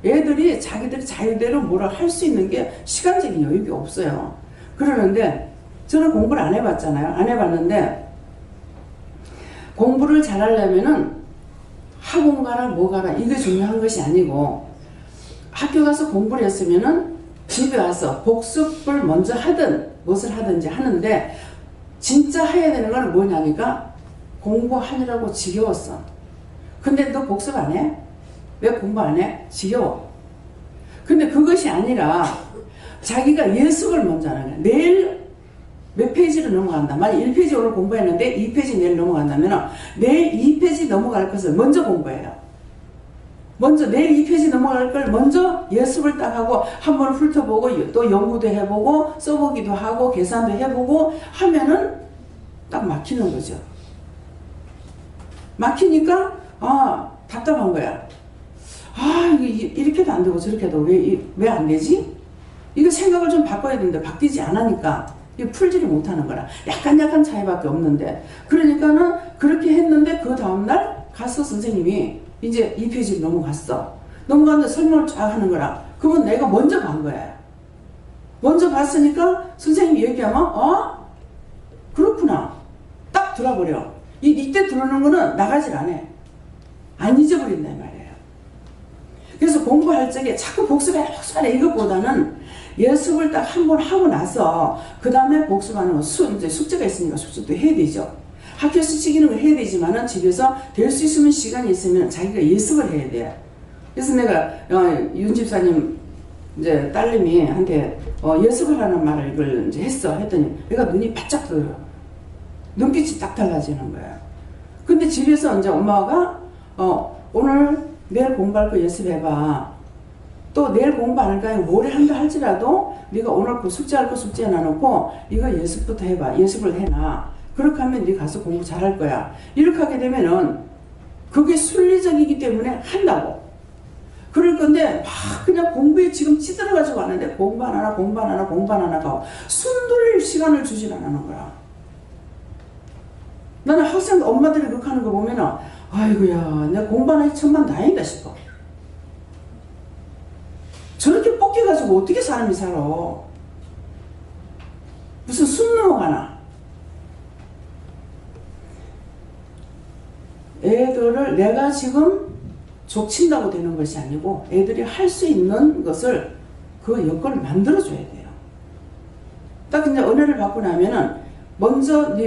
애들이 자기들이 자유대로 뭐라 할 수 있는 게 시간적인 여유가 없어요. 그러는데 저는 공부를 안 해봤잖아요. 안 해봤는데 공부를 잘하려면은 학원 가라 뭐 가라 이게 중요한 것이 아니고 학교 가서 공부를 했으면은 집에 와서 복습을 먼저 하든 무엇을 하든지 하는데 진짜 해야 되는 건 뭐냐니까 공부하느라고 지겨웠어. 근데 너 복습 안 해? 왜 공부 안 해? 지겨워. 근데 그것이 아니라 자기가 예습을 먼저 하는 거야. 내일 몇 페이지를 넘어간다. 만약 1페이지 오늘 공부했는데 2페이지 내일 넘어간다면 내일 2페이지 넘어갈 것을 먼저 공부해요. 먼저 내일 2페이지 넘어갈 걸 먼저 예습을 딱 하고 한번 훑어보고 또 연구도 해보고 써보기도 하고 계산도 해보고 하면은 딱 막히는 거죠. 막히니까 답답한 거야. 이게 이렇게도 안 되고 저렇게도 왜 안 되지? 이거 생각을 좀 바꿔야 되는데 바뀌지 않으니까 이거 풀지를 못하는 거라. 약간 차이밖에 없는데, 그러니까는 그렇게 했는데 그 다음날 가서 선생님이 이제 2페이지로 넘어갔는데 설명을 쫙 하는 거라. 그러면 내가 먼저 간 거야. 먼저 봤으니까 선생님이 얘기하면 그렇구나 딱 들어버려. 이때 들어오는 거는 나가질 않아. 안 잊어버린단 말이에요. 그래서 공부할 적에 자꾸 복습해 이것보다는 예습을 딱 한 번 하고 나서 그 다음에 복습하는 거 이제 숙제가 있으니까 숙제도 해야 되죠. 학교에서 시키는 거 해야 되지만은 집에서 될 수 있으면 시간이 있으면 자기가 예습을 해야 돼요. 그래서 내가 윤 집사님 이제 딸내미 한테 예습하라는 말을 이걸 이제 했더니 얘가 눈이 바짝 떠요. 눈빛이 딱 달라지는 거야. 근데 집에서 이제 엄마가 오늘 내일 공부할 거 예습해봐. 또 내일 공부 안 할까? 모레 한다 할지라도 네가 오늘 그 숙제할 거 숙제 해놔놓고 이거 예습부터 해봐. 예습을 해놔. 그렇게 하면 네 가서 공부 잘할 거야. 이렇게 하게 되면은 그게 순리적이기 때문에 한다고. 그럴 건데 막 그냥 공부에 지금 찌들어가지고 하는데 공부 안 하나 하고 숨 돌릴 시간을 주질 않는 거야. 나는 학생 엄마들이 그렇게 하는 거 보면은 아이고야 내가 공부 안 하기 천만 다행이다 싶어. 저렇게 뻑겨가지고 어떻게 사람이 살아. 무슨 숨 넘어가나. 애들을 내가 지금 족친다고 되는 것이 아니고 애들이 할 수 있는 것을 그 여건을 만들어줘야 돼요. 딱 이제 은혜를 받고 나면은 먼저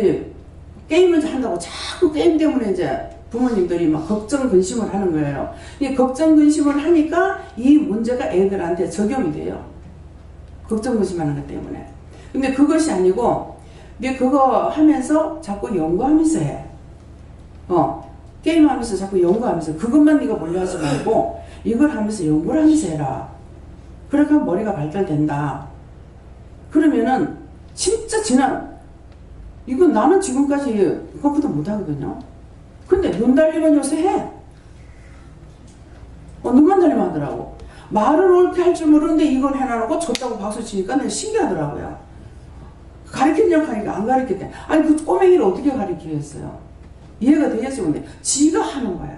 게임을 한다고 자꾸 게임 때문에 이제 부모님들이 막 걱정 근심을 하는 거예요. 이 걱정 근심을 하니까 이 문제가 애들한테 적용이 돼요. 걱정 근심하는 것 때문에. 근데 그것이 아니고 그거 하면서 자꾸 연구하면서 해. 게임하면서 자꾸 연구하면서 그것만 네가 몰려하지 말고 이걸 하면서 연구를 하면서 해라. 그렇게 하면 머리가 발달된다. 그러면은 진짜 이건 나는 지금까지 컴퓨터 못하거든요. 근데 눈 달리면 요새 해. 눈만 달리면 하더라고. 말을 옳게 할 줄 모르는데 이걸 해놔놓고 좋다고 박수 치니까 내가 신기하더라고요. 가르치려고 하니까 안 가르쳤대. 아니 그 꼬맹이를 어떻게 가르치겠어요. 이해가 되겠죠. 근데 지가 하는 거야.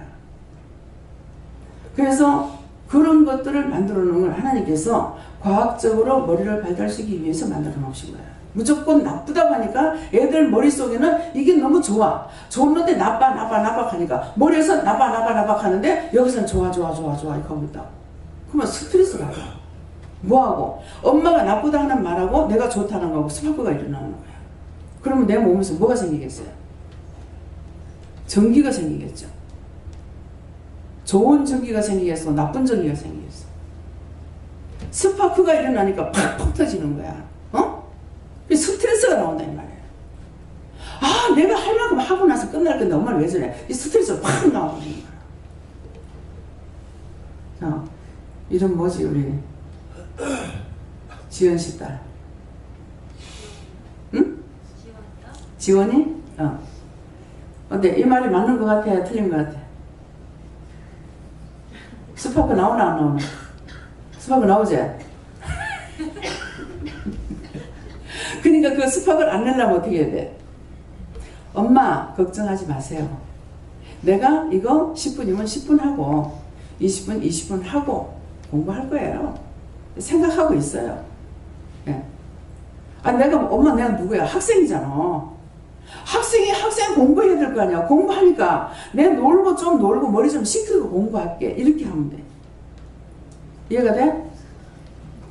그래서 그런 것들을 만들어 놓은 걸 하나님께서 과학적으로 머리를 발달시키기 위해서 만들어 놓으신 거야. 무조건 나쁘다고 하니까 애들 머릿속에는 이게 너무 좋아. 좋은데 나빠 하니까 머리에서 나빠 하는데 여기서는 좋아 이렇게 하고 있다. 그러면 스트레스가 가. 뭐하고? 엄마가 나쁘다 하는 말하고 내가 좋다는 거하고 스파크가 일어나는 거야. 그러면 내 몸에서 뭐가 생기겠어요? 전기가 생기겠죠. 좋은 전기가 생기겠어? 나쁜 전기가 생기겠어? 스파크가 일어나니까 팍팍 터지는 거야. 스트레스가 나온다 이 말이에요. 내가 할 만큼 하고 나서 끝날 건데 엄마는 왜 저래? 이 스트레스가 팍 나오는 거야. 이름 뭐지 우리 지연 씨 딸? 응? 지원이? 근데 이 말이 맞는 것 같아? 틀린 것 같아? 스파크 나오나 안 나오나? 스파크 나오지? 그러니까 그 스파크를 안 내려면 어떻게 해야 돼? 엄마 걱정하지 마세요. 내가 이거 10분이면 10분 하고 20분 하고 공부할 거예요. 생각하고 있어요. 네. 엄마 내가 누구야? 학생이잖아. 학생 공부해야 될 거 아니야. 공부하니까 내가 좀 놀고 머리 좀 식히고 공부할게. 이렇게 하면 돼. 이해가 돼?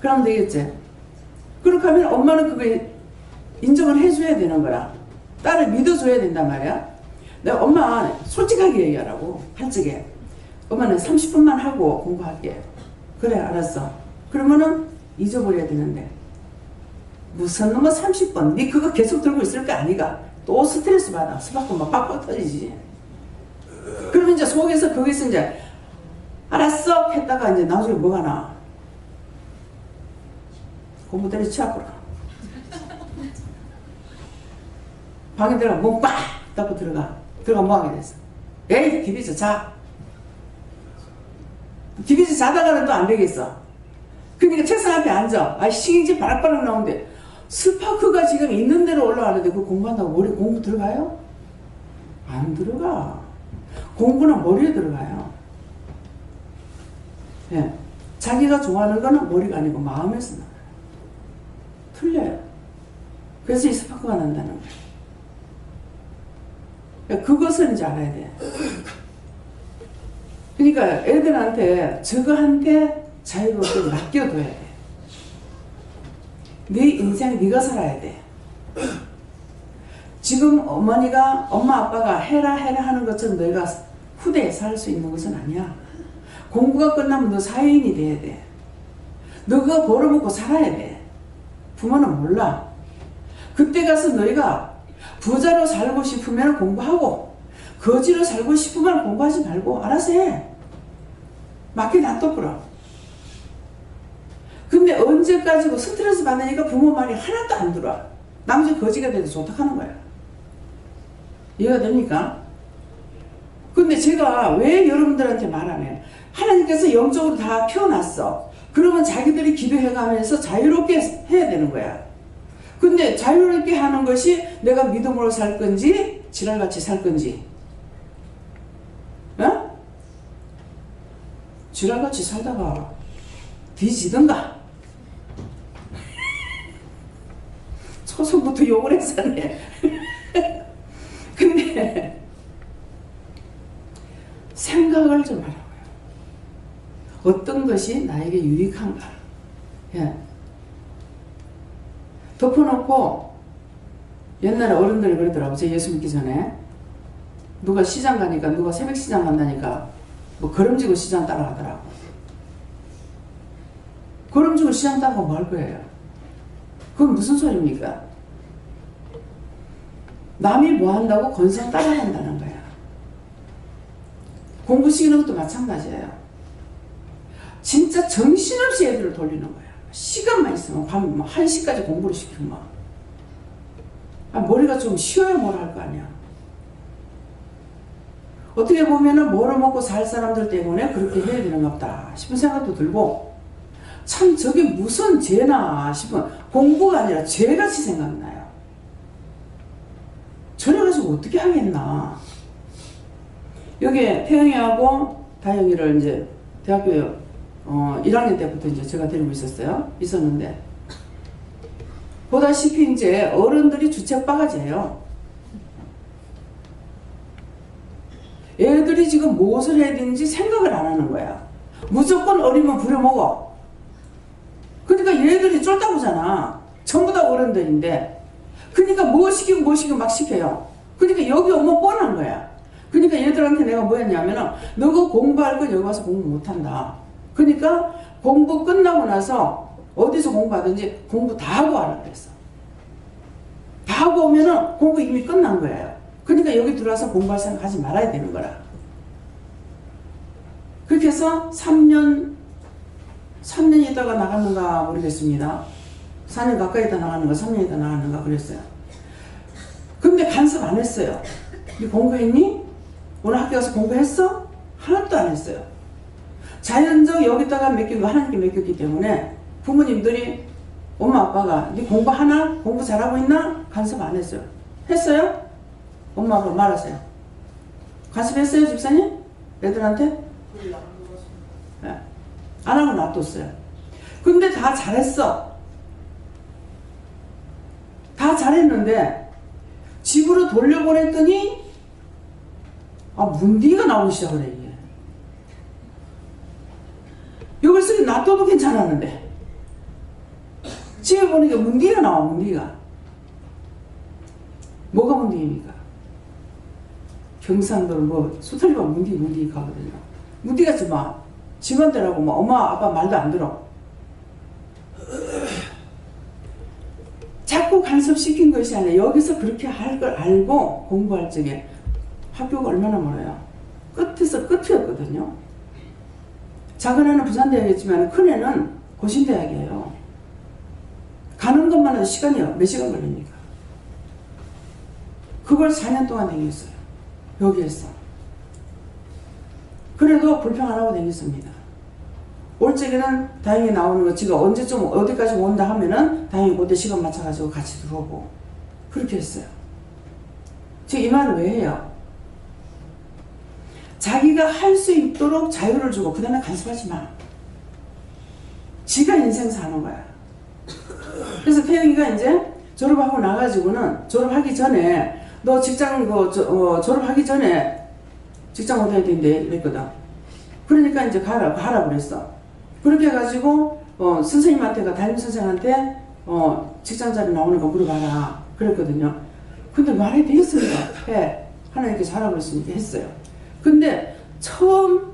그러면 되겠지? 그렇게 하면 엄마는 그거 인정을 해줘야 되는 거라. 딸을 믿어줘야 된단 말이야. 내가 엄마 솔직하게 얘기하라고. 할 적에 엄마는 30분만 하고 공부할게. 그래 알았어. 그러면은 잊어버려야 되는데 무슨 놈의 30분 니 그거 계속 들고 있을 거 아니가. 또 스트레스 받아. 스파크 막 빡빡 터지지. 그러면 이제 속에서 거기서 이제 알았어 했다가 이제 나중에 뭐가 나. 공부 때려 치아보라. 방에 들어가 문 빡 닫고 들어가 뭐 하게 됐어? 에이 TV에서 자. TV에서 자다가는 또 안 되겠어. 그러니까 책상 앞에 앉아. 아 식인지 바락바락 나오는데 스파크가 지금 있는 대로 올라가는데 그거 공부한다고 머리 공부 들어가요? 안 들어가. 공부는 머리에 들어가요. 예. 자기가 좋아하는 거는 머리가 아니고 마음에서 나와요. 틀려요. 그래서 이 스파크가 난다는 거예요. 그러니까 그것을 이제 알아야 돼. 그러니까 애들한테 저거한테 자유롭게 맡겨둬야 돼. 네 인생 네가 살아야 돼. 지금 어머니가 엄마 아빠가 해라 하는 것처럼 너희가 후대에 살 수 있는 것은 아니야. 공부가 끝나면 너 사회인이 돼야 돼. 너가 벌어먹고 살아야 돼. 부모는 몰라. 그때 가서 너희가 부자로 살고 싶으면 공부하고 거지로 살고 싶으면 공부하지 말고 알아서 해. 맡겨 놔둬버려. 근데 언제까지고 스트레스 받으니까 부모 말이 하나도 안 들어. 나머지 거지가 돼도 좋다 하는 거야. 이해가 됩니까? 근데 제가 왜 여러분들한테 말 안 해요? 하나님께서 영적으로 다 펴놨어. 그러면 자기들이 기도해가면서 자유롭게 해야 되는 거야. 근데 자유롭게 하는 것이 내가 믿음으로 살 건지 지랄같이 살 건지, 어? 지랄같이 살다가 뒤지든가. 초성부터 욕을 했었네. 근데 생각을 좀 하라고요. 어떤 것이 나에게 유익한가. 예. 덮어놓고 옛날에 어른들이 그러더라고. 제 예수 믿기 전에 누가 시장 가니까, 누가 새벽 시장 간다니까 뭐 걸음지고 시장 따라가더라고. 걸음지고 시장 따라가면 뭐 할 거예요? 그건 무슨 소리입니까? 남이 뭐 한다고 건성 따라간다는 거야. 공부 시키는 것도 마찬가지예요. 진짜 정신없이 애들을 돌리는 거야. 시간만 있으면 밤 1시까지 공부를 시키는 거야. 아, 머리가 좀 쉬어야 뭘 할 거 아니야. 어떻게 보면은 벌어먹고 살 사람들 때문에 그렇게 해야 되는가 보다 싶은 생각도 들고, 참 저게 무슨 죄나 싶은, 공부가 아니라 죄같이 생각나요. 저래 가지고 어떻게 하겠나. 여기에 태영이하고 다영이를 이제 대학교에 1학년 때부터 이제 제가 데리고 있었는데, 보다시피 이제 어른들이 주책바가지예요. 애들이 지금 무엇을 해야 되는지 생각을 안 하는 거야. 무조건 어리면 부려먹어. 그러니까 얘들이 쫄다보잖아. 전부 다 어른들인데. 그러니까 뭐 시키고 막 시켜요. 그러니까 여기 오면 뻔한 거야. 그러니까 얘들한테 내가 뭐 했냐면은, 너가 공부할 건 여기 와서 공부 못한다. 그러니까 공부 끝나고 나서 어디서 공부하든지 공부 다 하고 와라 그랬어. 다 하고 오면은 공부 이미 끝난 거예요. 그러니까 여기 들어와서 공부할 생각 하지 말아야 되는 거라. 그렇게 해서 3년 있다가 나갔는가 모르겠습니다. 4년 가까이 있다 나갔는가 3년 있다 나갔는가 그랬어요. 근데 간섭 안 했어요. 네 공부했니? 오늘 학교 가서 공부했어? 하나도 안 했어요. 자연적 여기다가 맡기고 하나님께 맡겼기 때문에 부모님들이, 엄마 아빠가 네 공부하나? 공부 잘하고 있나? 간섭 안 했어요. 했어요? 엄마 아빠 말하세요. 간섭했어요 집사님? 애들한테? 네. 안 하고 놔뒀어요. 근데 다 잘했어. 다 잘했는데 집으로 돌려보냈더니 문디가 나오기 시작을 해. 여기서 놔둬도 괜찮았는데 집에 보니까 문디가 나와. 문디가 뭐가 문디입니까? 경상도를 뭐 수틀리면 문디 가거든요. 문디가 지 맘대로라고 뭐 엄마 아빠 말도 안 들어. 자꾸 간섭시킨 것이 아니라 여기서 그렇게 할 걸 알고 공부할 적에 학교가 얼마나 멀어요. 끝에서 끝이었거든요. 작은 애는 부산대학이었지만 큰 애는 고신대학이에요. 가는 것만 해도 시간이 몇 시간 걸립니까? 그걸 4년 동안 다녔어요. 여기에서. 그래도 불평 안 하고 다녔습니다. 올 적에는 다행히 나오는 거, 지가 언제쯤 어디까지 온다 하면은 다행히 그때 시간 맞춰가지고 같이 들어오고 그렇게 했어요. 제가 이 말을 왜 해요? 자기가 할 수 있도록 자유를 주고 그 다음에 간섭하지 마. 지가 인생 사는 거야. 그래서 태영이가 이제 졸업하고 나가지고는 졸업하기 전에 너 직장 졸업하기 전에 직장 얻어야 된대 그랬거든. 그러니까 이제 가라 그랬어. 그렇게 해가지고 선생님한테가 담임 선생한테 직장 자리 나오는 거 물어봐라 그랬거든요. 근데 말이 되겠습니까? 해. 하나님께서 하라고 그랬으니까 했어요. 근데 처음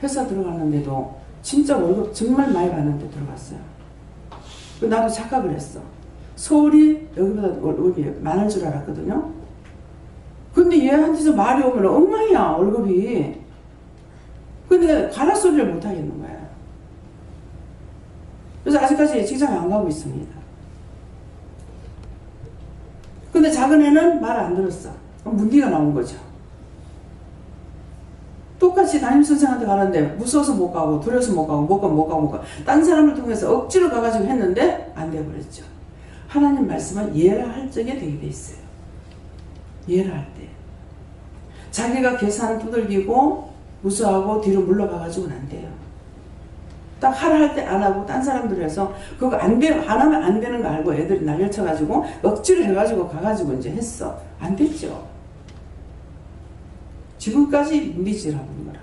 회사 들어갔는데도 진짜 월급 정말 많이 받는데 들어갔어요. 나도 착각을 했어. 서울이 여기보다 월급이 많을 줄 알았거든요. 근데 얘한테서 말이 오면 엉망이야 월급이. 근데 가라 소리를 못 하겠는 거야. 그래서 아직까지 직장에 안 가고 있습니다. 근데 작은 애는 말 안 들었어. 문제가 나온 거죠. 똑같이 담임선생한테 가는데 무서워서 못 가고 두려워서 못 가고 딴 사람을 통해서 억지로 가가지고 했는데 안 돼버렸죠. 하나님 말씀은 예라 할 적에 되게 돼 있어요. 예라 할 때. 자기가 계산 두들기고 무서워하고 뒤로 물러가가지고는 안 돼요. 딱 하라 할 때 안 하고 안 사람들에서 그거 안 하면 안 되는 거 알고 애들이 날려 쳐가지고 억지로 해가지고 가가지고 이제 했어. 안 됐죠. 지금까지 문리질하고 있는 거라.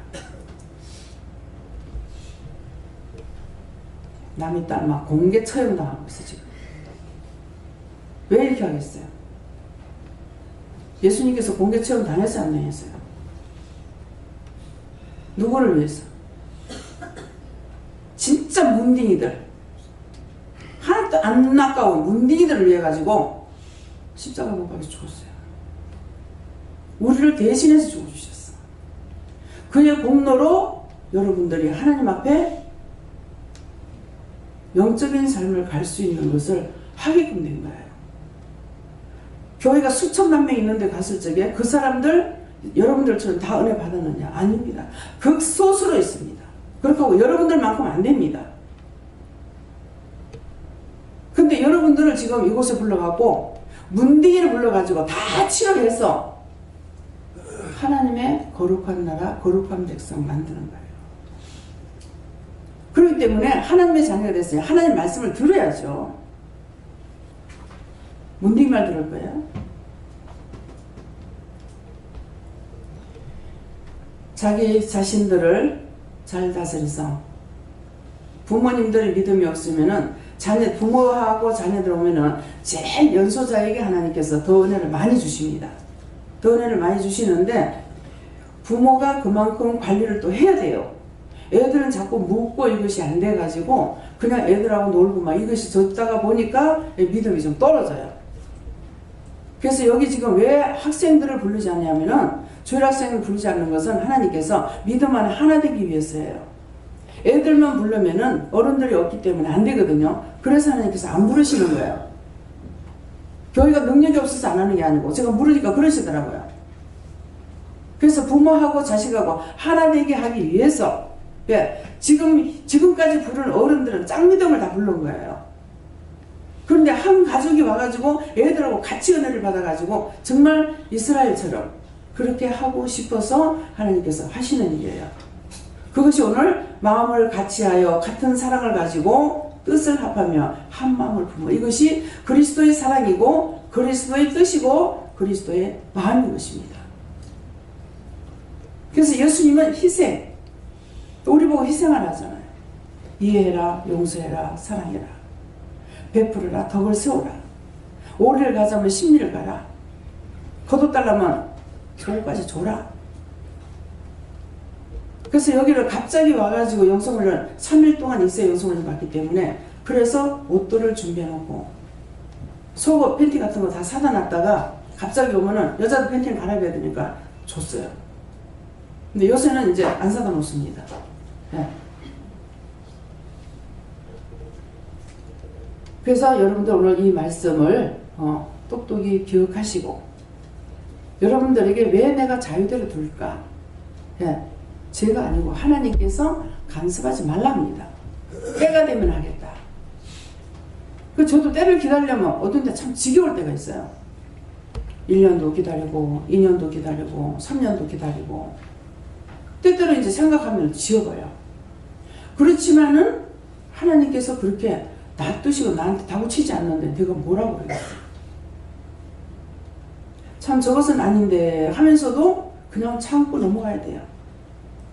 남의 딸 막 공개 처형당하고 있어 지금. 왜 이렇게 하겠어요? 예수님께서 공개 처형 당했어요 안 당했어요? 누구를 위해서? 진짜 문딩이들, 하나도 안 아까운 문딩이들을 위해 가지고 십자가 못 박혀 죽었어요. 우리를 대신해서 죽어주셨어. 그의 공로로 여러분들이 하나님 앞에 영적인 삶을 갈 수 있는 것을 하게끔 된 거예요. 교회가 수천만 명 있는데 갔을 적에 그 사람들 여러분들처럼 다 은혜 받았느냐? 아닙니다. 극소수로 있습니다. 그렇게 하고 여러분들만큼 안 됩니다. 근데 여러분들을 지금 이곳에 불러갖고 문딩이를 불러가지고 다 치료해서 하나님의 거룩한 나라, 거룩한 백성 만드는 거예요. 그렇기 때문에 하나님의 자녀가 됐으니 하나님 말씀을 들어야죠. 문딩 말 들을 거예요. 자기 자신들을 잘 다스려서 부모님들의 믿음이 없으면은 부모하고 자녀들 오면은 제일 연소자에게 하나님께서 더 은혜를 많이 주십니다. 더 은혜를 많이 주시는데 부모가 그만큼 관리를 또 해야 돼요. 애들은 자꾸 묻고 이것이 안 돼가지고 그냥 애들하고 놀고 막 이것이 졌다가 보니까 믿음이 좀 떨어져요. 그래서 여기 지금 왜 학생들을 부르지 않냐면은 주일 학생을 부르지 않는 것은 하나님께서 믿음 안에 하나 되기 위해서예요. 애들만 부르면은 어른들이 없기 때문에 안 되거든요. 그래서 하나님께서 안 부르시는 거예요. 교회가 능력이 없어서 안 하는 게 아니고 제가 물으니까 그러시더라고요. 그래서 부모하고 자식하고 하나 되게 하기 위해서 지금까지 부르는 어른들은 짱미dom을 다 부른 거예요. 그런데 한 가족이 와가지고 애들하고 같이 은혜를 받아가지고 정말 이스라엘처럼 그렇게 하고 싶어서 하나님께서 하시는 일이에요. 그것이 오늘 마음을 같이하여 같은 사랑을 가지고 뜻을 합하며 한 마음을 품어. 이것이 그리스도의 사랑이고 그리스도의 뜻이고 그리스도의 마음인 것입니다. 그래서 예수님은 희생, 우리 보고 희생을 하잖아요. 이해해라, 용서해라, 사랑해라, 베풀어라, 덕을 세우라. 오리를 가자면 십리를 가라. 거둬달라면 저거까지 줘라. 그래서 여기를 갑자기 와가지고 영성을 3일 동안 있어야 영성을 받기 때문에 그래서 옷들을 준비해놓고 속옷, 팬티 같은 거 다 사다 놨다가 갑자기 오면은 여자들 팬티를 갈아입어야 되니까 줬어요. 근데 요새는 이제 안 사다 놓습니다. 네. 그래서 여러분들 오늘 이 말씀을 똑똑히 기억하시고 여러분들에게 왜 내가 자유대로 둘까? 예, 제가 아니고 하나님께서 간섭하지 말라 합니다. 때가 되면 하겠다. 그 저도 때를 기다리려면 어떤 데 참 지겨울 때가 있어요. 1년도 기다리고 2년도 기다리고 3년도 기다리고 때때로 이제 생각하면 지어봐요. 그렇지만은 하나님께서 그렇게 놔두시고 나한테 다구치지 않는데 내가 뭐라고 그러겠어. 참 저것은 아닌데 하면서도 그냥 참고 넘어가야 돼요.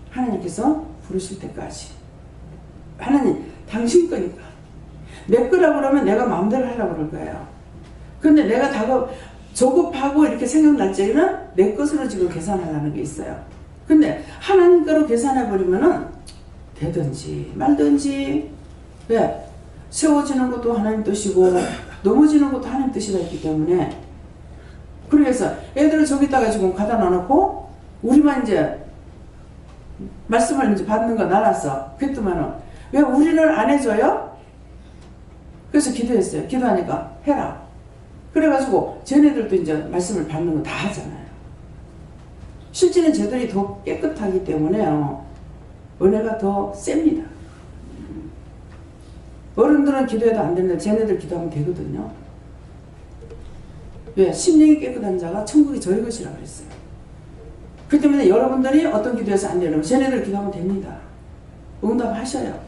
하나님께서 부르실 때까지. 하나님 당신 거니까. 내 거라고 그러면 내가 마음대로 하려고 그럴 거예요. 근데 내가 조급하고 이렇게 생각날 때는 내 것으로 지금 계산하려는 게 있어요. 근데 하나님 거로 계산해버리면은 되든지 말든지. 왜? 세워지는 것도 하나님 뜻이고 넘어지는 것도 하나님 뜻이가 있기 때문에. 그래서 애들을 저기다가 지금 갖다 놔놓고 우리만 이제 말씀을 이제 받는 거 나라서 그랬더만은 왜 우리는 안 해줘요? 그래서 기도했어요. 기도하니까 해라. 그래가지고 쟤네들도 이제 말씀을 받는 거 다 하잖아요. 실제는 쟤들이 더 깨끗하기 때문에요. 은혜가 더 셉니다. 어른들은 기도해도 안 되는데 쟤네들 기도하면 되거든요. 왜? 심령이 깨끗한 자가 천국이 저희 것이라고 그랬어요. 그 때문에 여러분들이 어떤 기도해서 안 되려면 쟤네들 기도하면 됩니다. 응답하셔요.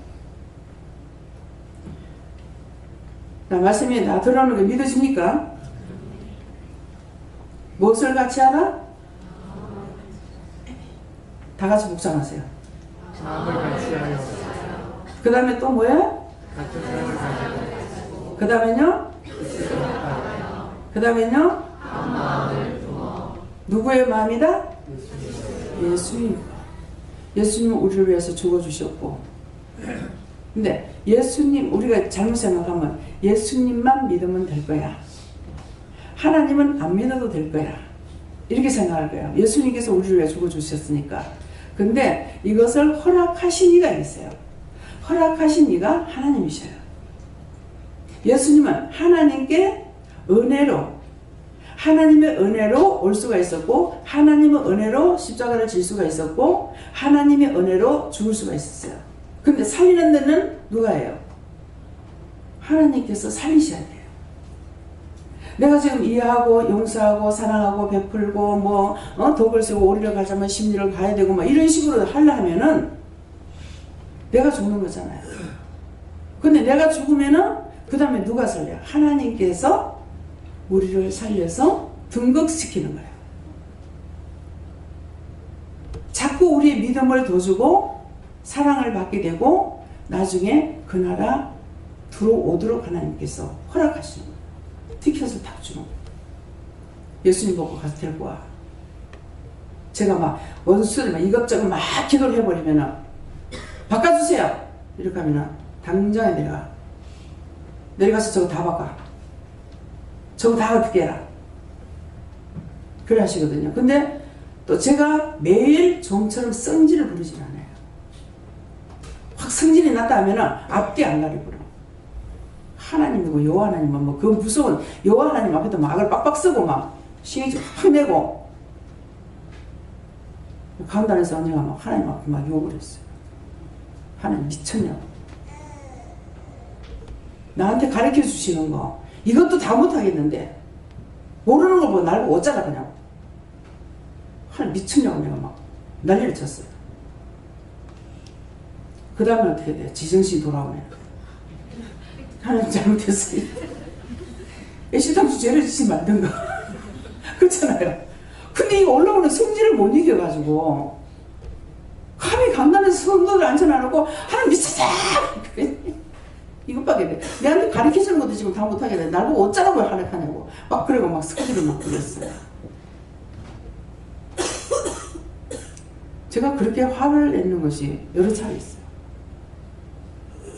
자, 말씀이 다 들어오는 게 믿으십니까? 무엇을 같이 하라? 다 같이 묵상하세요. 마음을 같이 하여 그 다음에 또 뭐예요? 같은 사랑을 가지고 그 다음에요? 그 다음에요? 누구의 마음이다? 예수님. 예수님은 우리를 위해서 죽어주셨고, 근데 예수님, 우리가 잘못 생각하면 예수님만 믿으면 될 거야. 하나님은 안 믿어도 될 거야. 이렇게 생각할 거예요. 예수님께서 우리를 위해 죽어주셨으니까. 근데 이것을 허락하신 이가 있어요. 허락하신 이가 하나님이셔요. 예수님은 하나님께 은혜로, 하나님의 은혜로 올 수가 있었고, 하나님의 은혜로 십자가를 질 수가 있었고, 하나님의 은혜로 죽을 수가 있었어요. 근데 살리는 데는 누가 해요? 하나님께서 살리셔야 돼요. 내가 지금 이해하고 용서하고 사랑하고 베풀고 덕을 쓰고 오리를 가자면 심리를 가야 되고 이런 식으로 하려면은 내가 죽는 거잖아요. 근데 내가 죽으면은 그 다음에 누가 살려? 하나님께서 우리를 살려서 등극시키는 거예요. 자꾸 우리의 믿음을 더 주고 사랑을 받게 되고 나중에 그 나라 들어오도록 하나님께서 허락하시는 거예요. 티켓을 탁 주는 거예요. 예수님 보고 가서 데리고 와. 제가 막 원수를 막 이것저것 막 기도를 해버리면은 바꿔주세요. 이렇게 하면은 당장에 내려가서 저거 다 바꿔. 저거 다 어떻게 해라. 그래 하시거든요. 근데 또 제가 매일 종처럼 성질을 부르진 않아요. 확 성질이 났다 하면은 앞뒤 안 가리고요. 하나님이고 여호와 하나님은 그 무서운 여호와 하나님 앞에도 막 악을 빡빡 쓰고 막 시기 확 내고 강단에서 언니가 막 하나님 앞에 막 욕을 했어요. 하나님 미쳤냐고. 나한테 가르쳐 주시는 거 이것도 다 못하겠는데 모르는 걸 보고 날 보고 어쩌라 그냥. 하나님 미쳤냐고 내가 막 난리를 쳤어요. 그 다음에 어떻게 돼? 지정신이 돌아오면 하나님 잘못했어요. 애시당초 죄를 짓지 말든가. 그렇잖아요. 근데 이 올라오는 성질을 못 이겨가지고 감히 강단에서 성도를 앉혀놔놓고 하나님 미쳤다. 이것밖에 돼. 내한테 가르쳐주는 것도 지금 다 못하게 돼. 날 보고 어쩌라고 하냐고. 막 그러고 막 성질을 막 부렸어요. 제가 그렇게 화를 내는 것이 여러 차례 있어요.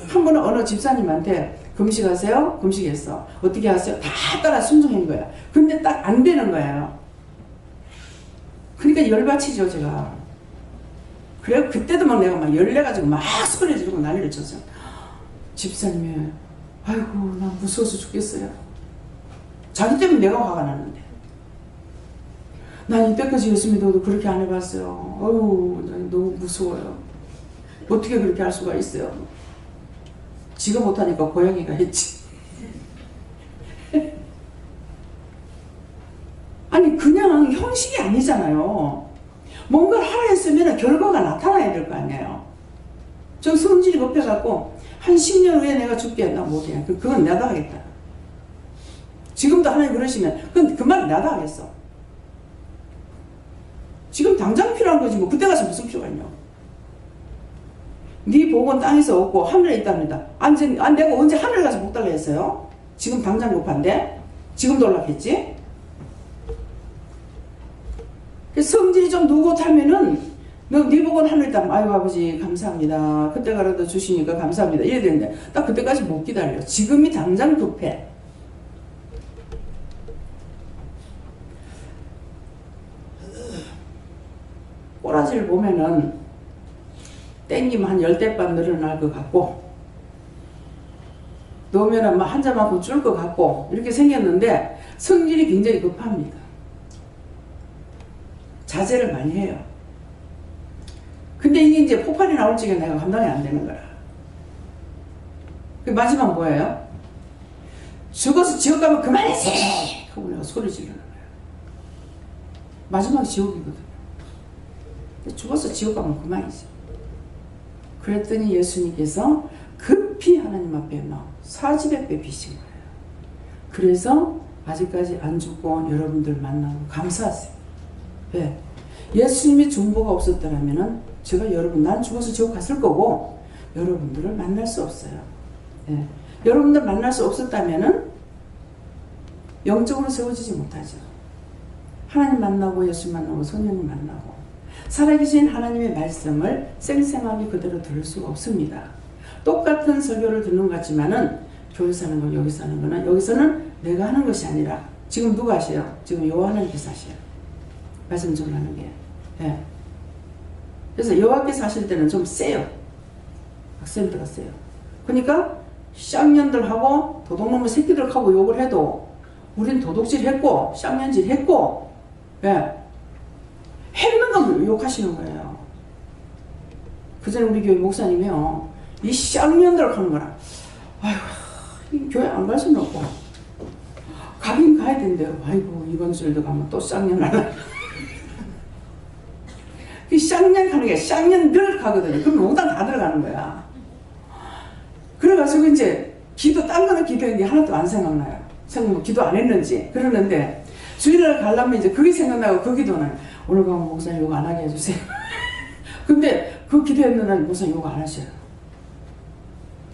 한 번은 어느 집사님한테 금식하세요? 금식했어. 어떻게 하세요? 다 따라 순종한 거야. 근데 딱 안 되는 거예요. 그러니까 열받치죠, 제가. 그래, 그때도 막 내가 막 열내가지고 막 소리 지르고 난리를 쳤어요. 집사님이, 아이고, 나 무서워서 죽겠어요. 자기 때문에 내가 화가 났는데. 난 이때까지 예수 믿어도 그렇게 안 해봤어요. 어우, 난 너무 무서워요. 어떻게 그렇게 할 수가 있어요? 지가 못하니까 고양이가 했지. 아니 그냥 형식이 아니잖아요. 뭔가를 하라 했으면 결과가 나타나야 될 거 아니에요. 좀 성질이 급해갖고 한 10년 후에 내가 죽게 나 못해. 그건 나도 하겠다. 지금도 하나님 그러시면 그건 그 말 나도 하겠어. 지금 당장 필요한 거지 뭐 그때 가서 무슨 필요가 있냐. 네 복은 땅에서 없고 하늘에 있답니다. 내가 언제 하늘에 가서 복 달라 했어요? 지금 당장 급한데? 지금도 연락했지? 성질이 좀 누긋하면은 네 복은 하늘에 있다면 아이고 아버지 감사합니다. 그때가라도 주시니까 감사합니다. 이래야 되는데 딱 그때까지 못 기다려. 지금이 당장 급해. 꼬라지를 보면은 땡기면 한 10대반 늘어날 것 같고 넣으면 막 한 자만큼 줄 것 같고 이렇게 생겼는데 성질이 굉장히 급합니다. 자제를 많이 해요. 근데 이게 이제 폭발이 나올 적에 내가 감당이 안 되는 거라. 그 마지막 뭐예요? 죽어서 지옥 가면 그만하세요! 하고 내가 소리 지르는 거야. 마지막이 지옥이거든요. 죽어서 지옥 가면 그만이지. 그랬더니 예수님께서 급히 하나님 앞에 막 사지배배 비신 거예요. 그래서 아직까지 안 죽고 여러분들 만나고 감사하세요. 왜? 예수님의 중보가 없었더라면은 난 죽어서 지옥 갔을 거고 여러분들을 만날 수 없어요. 예. 여러분들 만날 수 없었다면은 영적으로 세워지지 못하죠. 하나님 만나고 예수 만나고 성령님 만나고 살아계신 하나님의 말씀을 생생하게 그대로 들을 수가 없습니다. 똑같은 설교를 듣는 것 같지만은 교회에서 하는 건 여기서 하는 거는 여기서는 내가 하는 것이 아니라 지금 누가 하세요? 지금 여호와님께서 하세요. 말씀 전하는 게. 예. 그래서 여호와께서 하실 때는 좀 세요. 학생들가 세요. 그러니까 쌍년들하고 도둑놈의 새끼들하고 욕을 해도 우린 도둑질 했고 쌍년질 했고 예. 했는 건 욕하시는 거예요. 그전에 우리 교회 목사님이요. 이 쌍년들 하는 거라. 아이고 이 교회 안 갈 수는 없고 가긴 가야 된대요. 아이고 이번 주일도 가면 또 쌍년 하나. 이 쌍년 가는 게 쌍년들 가거든요. 그럼 농담 다 들어가는 거야. 그래가지고 이제 딴 거는 기도했는데 하나도 안 생각나요. 기도 안 했는지. 그러는데 주일날 가려면 이제 그게 생각나고 그 기도는 오늘 가면 목사님 욕 안 하게 해주세요. 근데 그 기도했는 날 목사님 욕 안 하셔요.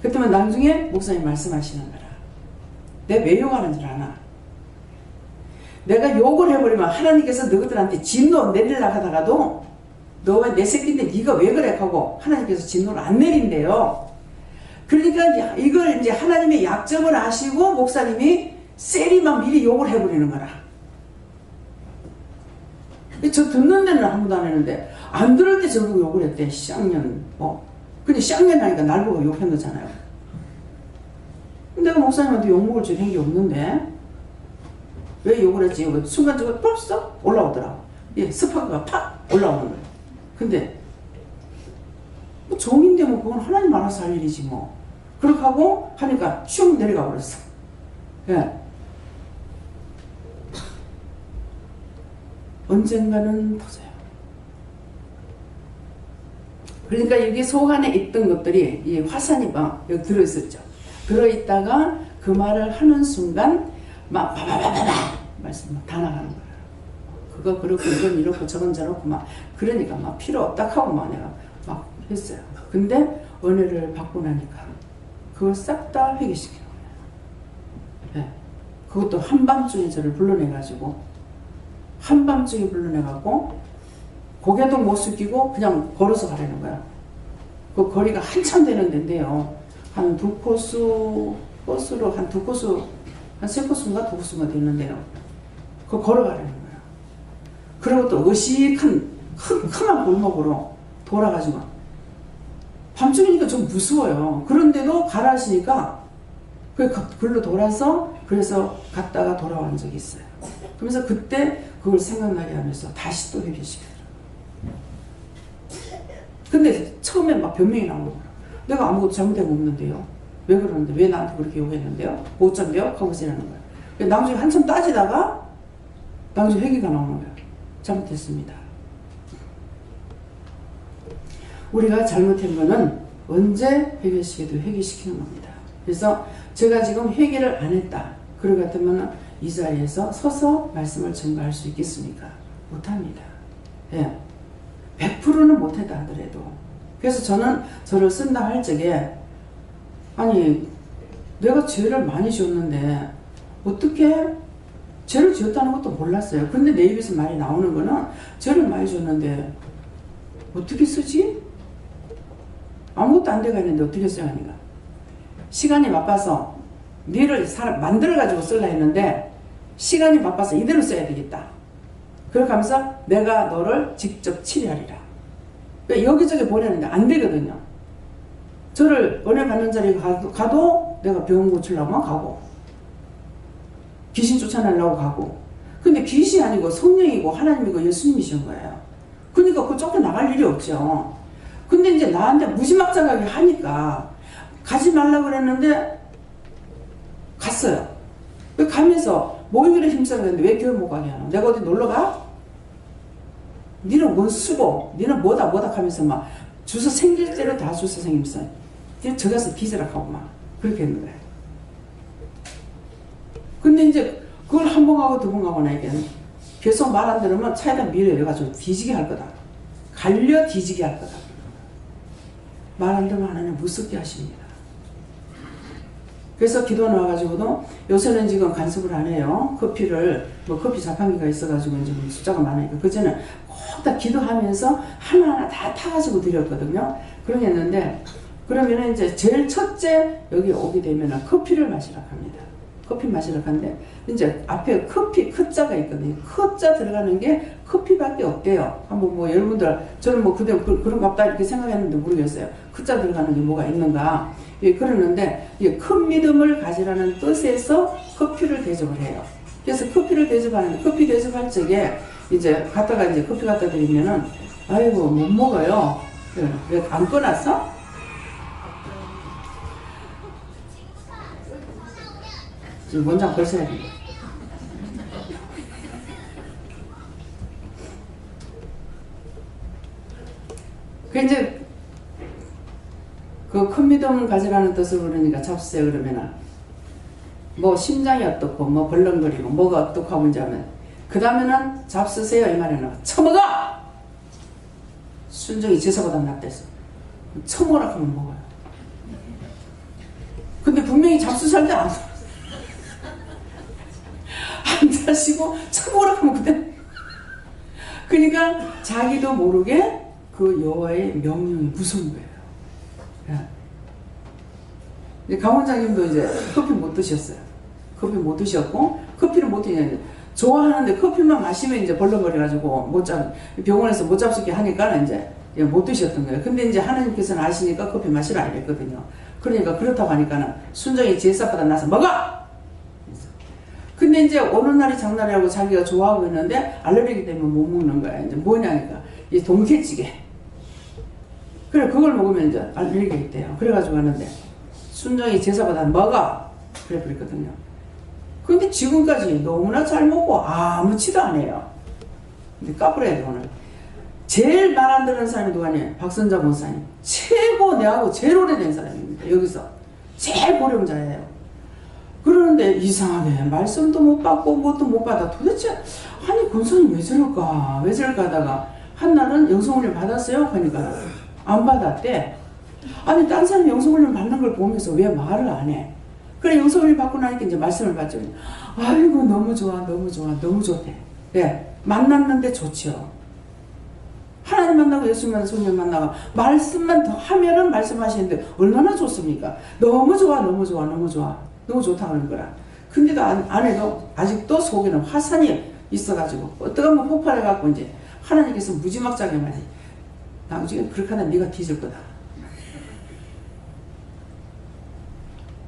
그때만 나중에 목사님 말씀하시는 거라. 내가 왜 욕하는 줄 아나? 내가 욕을 해버리면 하나님께서 너희들한테 진노 내리려고 하다가도 너가 내 새끼인데 네가 왜 그래 하고 하나님께서 진노를 안 내린대요. 그러니까 이걸 이제 하나님의 약점을 아시고 목사님이 세리만 미리 욕을 해버리는 거라. 저 듣는 데는 아무도 안 했는데 안 들을 때 저보고 욕을 했대. 쌍년 근데 쌍년 하니까 날 보고 욕한 거잖아요. 내가 목사님한테 욕먹을 줄 한 게 없는데 왜 욕을 했지? 순간적으로 벌써 올라오더라. 예, 스파크가 팍 올라오는 거예요. 근데 뭐 종인데 뭐 그건 하나님 알아서 할 일이지 뭐. 그렇게 하고 하니까 쭉 내려가 버렸어. 예. 언젠가는 터져요. 그러니까 여기 속 안에 있던 것들이 이 화산이 막 여기 들어있었죠. 들어있다가 그 말을 하는 순간 막 바바바바바 말씀 막 다 나가는 거예요. 그거 그렇고 이건 이렇고 저건 저렇고 막 그러니까 막 필요 없다 하고 막 내가 막 했어요. 근데 은혜를 받고 나니까 그걸 싹 다 회개시키는 거예요. 네. 그것도 한밤중에 저를 불러내가지고 한밤중에 불러내갖고 고개도 못 숙이고 그냥 걸어서 가라는 거야. 그 거리가 한참 되는 데인데요. 한 두 코스 버스로 한 두 코스 한 세 코스인가 두 코스가 되는데요. 그거 걸어가라는 거야. 그리고 또 어식한 큼큼한 골목으로 돌아가지고 밤중이니까 좀 무서워요. 그런데도 가라 하시니까 글로 돌아서 그래서 갔다가 돌아온 적이 있어요. 그러면서 그때 그걸 생각나게 하면서 다시 또 회개시키더라고요. 근데 처음에 막 변명이 나오는 거예요. 내가 아무것도 잘못된 거 없는데요. 왜 그러는데? 왜 나한테 그렇게 욕했는데요? 어쩐데요? 하고 지나는 거예요. 나중에 한참 따지다가 나중에 회개가 나오는 거예요. 잘못했습니다. 우리가 잘못한 거는 언제 회개시켜도 회개시키는 겁니다. 그래서 제가 지금 회개를 안 했다. 그럴 것 같으면 이 자리에서 서서 말씀을 전가할 수 있겠습니까? 못합니다. 예. 100%는 못했다 하더라도. 그래서 저는 저를 쓴다 할 적에 아니 내가 죄를 많이 지었는데 어떻게 죄를 지었다는 것도 몰랐어요. 근데 내 입에서 말이 나오는 거는 죄를 많이 지었는데 어떻게 쓰지? 아무것도 안 돼가 있는데 어떻게 써야 하니까 시간이 바빠서 니를 만들어가지고 쓰려 했는데 시간이 바빠서 이대로 써야 되겠다. 그렇게 하면서 내가 너를 직접 치료하리라. 그러니까 여기저기 보내는데 안 되거든요. 저를 은혜 받는 자리에 가도 내가 병원 고치려면 가고 귀신 쫓아내려고 가고 근데 귀신이 아니고 성령이고 하나님이고 예수님이신 거예요. 그러니까 그거 쫓겨나갈 일이 없죠. 근데 이제 나한테 무지막지하게 하니까 가지 말라고 그랬는데 갔어요. 가면서 뭐 이래 힘쓰는데 왜 교회 못 가게 하노? 내가 어디 놀러 가? 니는 뭔 수고, 니는 뭐다 하면서 막 주소 생길 대로 다 주소 생기면서 저 가서 뒤지라고 막 그렇게 했는 거예요. 근데 이제 그걸 한 번 가고 두 번 가고 나니까 계속 말 안 들으면 차에다 밀어가지고 뒤지게 할 거다. 갈려 뒤지게 할 거다. 말 안 들으면 하나님 무섭게 하십니다. 그래서 기도 나와가지고도 요새는 지금 간섭을 안 해요. 커피를 뭐 커피 자판기가 있어가지고 이제 숫자가 많으니까 그전에 꼭 다 기도하면서 하나하나 다 타가지고 드렸거든요. 그렇게 했는데 그러면은 이제 제일 첫째 여기 오게 되면은 커피를 마시라고 합니다. 커피 마시라고 하는데 이제 앞에 커피 크자가 있거든요. 크자 들어가는 게 커피밖에 없대요. 한번 뭐 여러분들 저는 뭐 그때 그런 것 같다 이렇게 생각했는데 모르겠어요. 크자 들어가는 게 뭐가 있는가. 예, 그러는데 큰 믿음을 가지라는 뜻에서 커피를 대접을 해요. 그래서 커피를 대접하는데 커피 대접할 적에 이제 갖다가 이제 커피 갖다 드리면은 아이고 못 먹어요. 왜 안 꺼놨어? 지금 원장 벌써 해야 돼. 그 이제 그 큰 믿음 가지라는 뜻을 그러니까 잡수세요 그러면은 뭐 심장이 어떻고 뭐 벌렁거리고 뭐가 어떻고 하면 하면 그 다음에는 잡수세요 이 말에는 처먹어! 순종이 제사보다 낫댔어. 처먹으라 하면 먹어요. 근데 분명히 잡수살 때 안 자시고 처먹으라 하면 그때 그러니까 자기도 모르게 그 여호와의 명령이 무서운 거예요. 이제 강 원장님도 이제 커피 못 드셨어요. 커피 못 드셨고 커피를 못 드냐 좋아하는데 커피만 마시면 이제 벌렁거려가지고 못 잡 병원에서 못 잡수게 하니까 이제 못 드셨던 거예요. 근데 이제 하나님께서는 아시니까 커피 마시라 이랬거든요. 그러니까 그렇다고 하니까는 순종이 제사보다 나서 먹어. 근데 이제 어느 날이 장날이라고 자기가 좋아하고 있는데 알레르기 때문에 못 먹는 거야. 이제 뭐냐니까 이 동태찌개. 그래 그걸 먹으면 이제 알레르기가 있대요. 그래가지고 하는데 순종이 제사보다 먹어. 그래 그랬거든요. 근데 지금까지 너무나 잘 먹고 아무치도 안 해요. 근데 까불어야 돼 오늘. 제일 말 안 듣는 사람이 누가냐? 박선자 목사님. 최고 내하고 제일 오래된 사람입니다. 여기서 제일 보령자예요. 그러는데 이상하게 말씀도 못 받고 뭣도 못 받아. 도대체 아니 권사님 왜 저럴까? 왜 저럴까 하다가 한 날은 영성훈련 받았어요? 하니까 안 받았대. 아니 딴 사람이 영성훈련 받는 걸 보면서 왜 말을 안 해? 그래 영성훈련 받고 나니까 이제 말씀을 받죠. 아이고 너무 좋아 너무 좋아 너무 좋대. 네, 만났는데 좋죠. 하나님 만나고 예수 만나고 성령 만나고 말씀만 더 하면은 말씀하시는데 얼마나 좋습니까? 너무 좋아 너무 좋아 너무 좋아 너무 좋다 그런 거라. 근데도 안 해도 아직도 속에는 화산이 있어가지고 어떻게 하면 폭발해갖고 이제 하나님께서 무지막지하게 말해. 나중에 그렇게 하다 네가 뒤질 거다.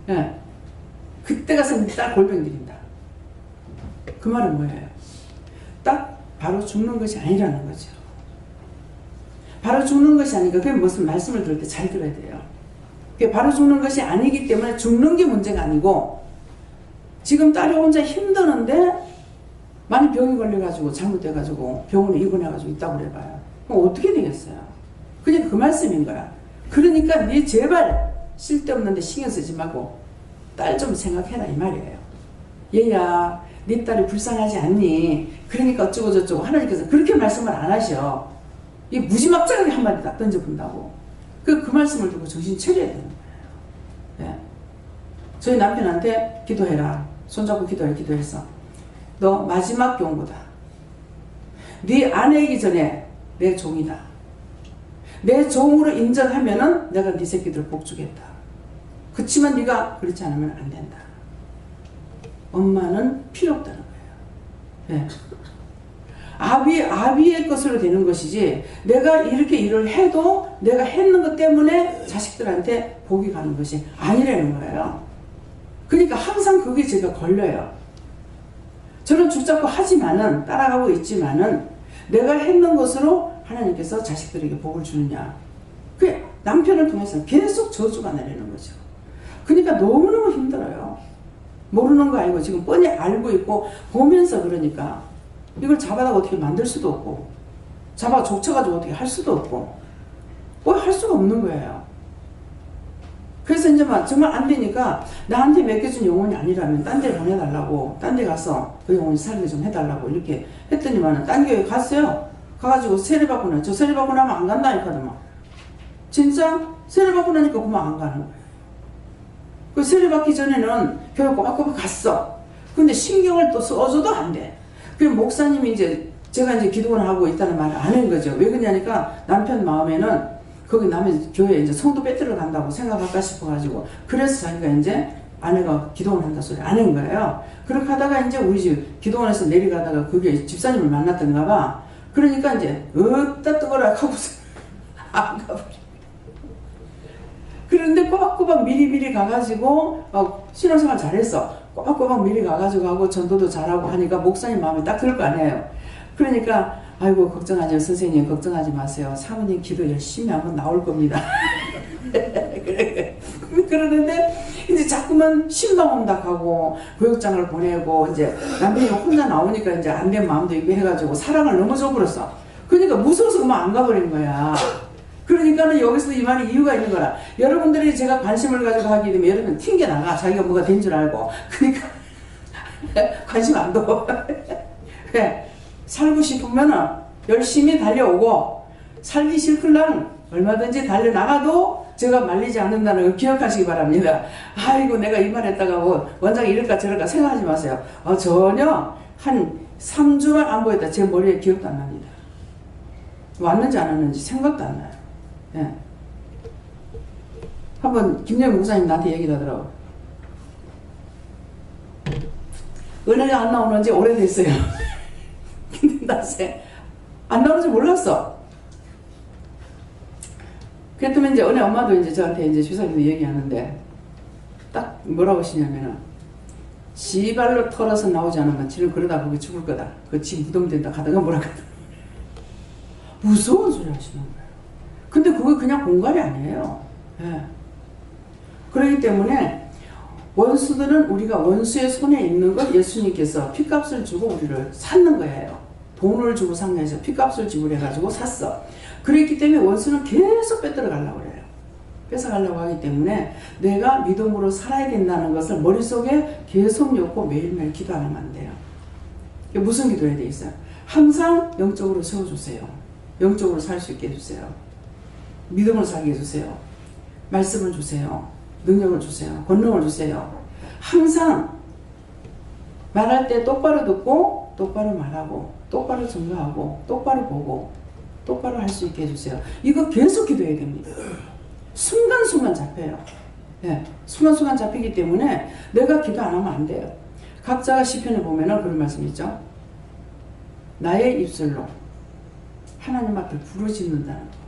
예. 그때 가서 네 딸 골병 들인다. 그 말은 뭐예요? 딱 바로 죽는 것이 아니라는 거죠. 바로 죽는 것이 아니니까 그게 무슨 말씀을 들을 때 잘 들어야 돼요. 그게 바로 죽는 것이 아니기 때문에 죽는 게 문제가 아니고 지금 딸이 혼자 힘드는데 많이 병이 걸려가지고 잘못돼가지고 병원에 입원해가지고 있다고 그래봐요. 그럼 어떻게 되겠어요? 그냥 그 말씀인 거야. 그러니까 네 제발 쓸데없는데 신경 쓰지 말고 딸 좀 생각해라 이 말이에요. 얘야 네 딸이 불쌍하지 않니? 그러니까 어쩌고 저쩌고 하나님께서 그렇게 말씀을 안 하셔. 이 무지막지하게 한마디 딱 던져본다고. 그 말씀을 두고 정신 차려야 되는 거예요. 네. 저희 남편한테 기도해라. 손잡고 기도했어. 너 마지막 경고다. 네 아내이기 전에 내 종이다. 내 종으로 인정하면은 내가 네 새끼들 복주겠다. 그치만 네가 그렇지 않으면 안 된다. 엄마는 필요 없다는 거예요. 네. 아비의 것으로 되는 것이지 내가 이렇게 일을 해도 내가 했는 것 때문에 자식들한테 복이 가는 것이 아니라는 거예요. 그러니까 항상 그게 제가 걸려요. 저는 죽잡고 하지만은 따라가고 있지만은 내가 했는 것으로 하나님께서 자식들에게 복을 주느냐. 그게 남편을 통해서 계속 저주가 내리는 거죠. 그러니까 너무너무 힘들어요. 모르는 거 아니고 지금 뻔히 알고 있고 보면서 그러니까 이걸 잡아다가 어떻게 만들 수도 없고 잡아 족쳐가지고 어떻게 할 수도 없고 뭐 할 수가 없는 거예요. 그래서 이제 막 정말 안 되니까 나한테 맡겨준 영혼이 아니라면 딴 데 보내달라고 딴 데 가서 그 영혼이 살게 좀 해달라고 이렇게 했더니만은 딴 교회 갔어요. 가가지고 세례받고 나 저 세례받고 나면 안 간다 하니까 진짜 세례받고 나니까 그만 안 가는 거예요. 그 세례받기 전에는 교회 꼬박꼬박 갔어. 근데 신경을 또 써줘도 안 돼. 그 목사님이 이제 제가 이제 기도를 하고 있다는 말을 안 한 거죠. 왜 그러냐니까 남편 마음에는 거기 남의 교회에 이제 성도 빼들어 간다고 생각할까 싶어가지고 그래서 자기가 이제 아내가 기도를 한다 소리 안 한 거예요. 그렇게 하다가 이제 우리 집 기도원에서 내려가다가 그게 집사님을 만났던가 봐. 그러니까 이제 어따 뜨거라 하고서 안 가버려. 그런데 꼬박꼬박 미리미리 가가지고 신앙생활 잘했어. 꼬박꼬박 미리 가가지고 하고 전도도 잘하고 하니까 목사님 마음에 딱 들 거 아니에요. 그러니까 아이고 걱정하지 마세요. 선생님 걱정하지 마세요. 사모님 기도 열심히 하면 나올 겁니다. 그러는데 이제 자꾸만 신방온다하고 교육장을 보내고 이제 남편이 혼자 나오니까 이제 안 된 마음도 있고 해가지고 사랑을 너무 줘버렸어. 그러니까 무서워서 그만 안 가버린 거야. 그러니까는 여기서 이 말이 이유가 있는 거라. 여러분들이 제가 관심을 가지고 하게 되면 여러분 튕겨나가. 자기가 뭐가 된 줄 알고. 그러니까 관심 안 둬. 살고 싶으면은 열심히 달려오고 살기 싫으면 얼마든지 달려나가도 제가 말리지 않는다는 걸 기억하시기 바랍니다. 아이고 내가 이 말 했다가 뭐 원장이 이럴까 저럴까 생각하지 마세요. 전혀 한 3주만 안 보였다. 제 머리에 기억도 안 납니다. 왔는지 안 왔는지 생각도 안 나요. 예. 한번 김영희 목사님 나한테 얘기를 하더라고. 은혜가 안 나오는 지 오래됐어요. 근데 나 안 나오는 줄 몰랐어. 그랬더니 이제 은혜 엄마도 이제 저한테 이제 주사님도 얘기하는데 딱 뭐라고 하시냐면은 지발로 털어서 나오지 않으면 지는 그러다 보기 죽을 거다. 그 지 무덤된다 가다가 뭐라 하더라. 무서운 소리 하시는 거예요. 근데 그거 그냥 공갈이 아니에요. 예. 그렇기 때문에 원수들은 우리가 원수의 손에 있는 걸 예수님께서 핏값을 주고 우리를 샀는 거예요. 돈을 주고 산 게 아니라 핏값을 지불해가지고 샀어. 그렇기 때문에 원수는 계속 뺏들어 가려고 그래요. 뺏어가려고 하기 때문에 내가 믿음으로 살아야 된다는 것을 머릿속에 계속 엮고 매일매일 기도하면 안 돼요. 무슨 기도해야 돼 있어요? 항상 영적으로 세워주세요. 영적으로 살 수 있게 해주세요. 믿음으로 살게 해주세요. 말씀을 주세요. 능력을 주세요. 권능을 주세요. 항상 말할 때 똑바로 듣고 똑바로 말하고 똑바로 증거하고 똑바로 보고 똑바로 할 수 있게 해주세요. 이거 계속 기도해야 됩니다. 순간순간 잡혀요. 예, 순간순간 잡히기 때문에 내가 기도 안 하면 안 돼요. 각자가 시편에 보면은 그런 말씀 있죠. 나의 입술로 하나님 앞에 부르짖는다는 거.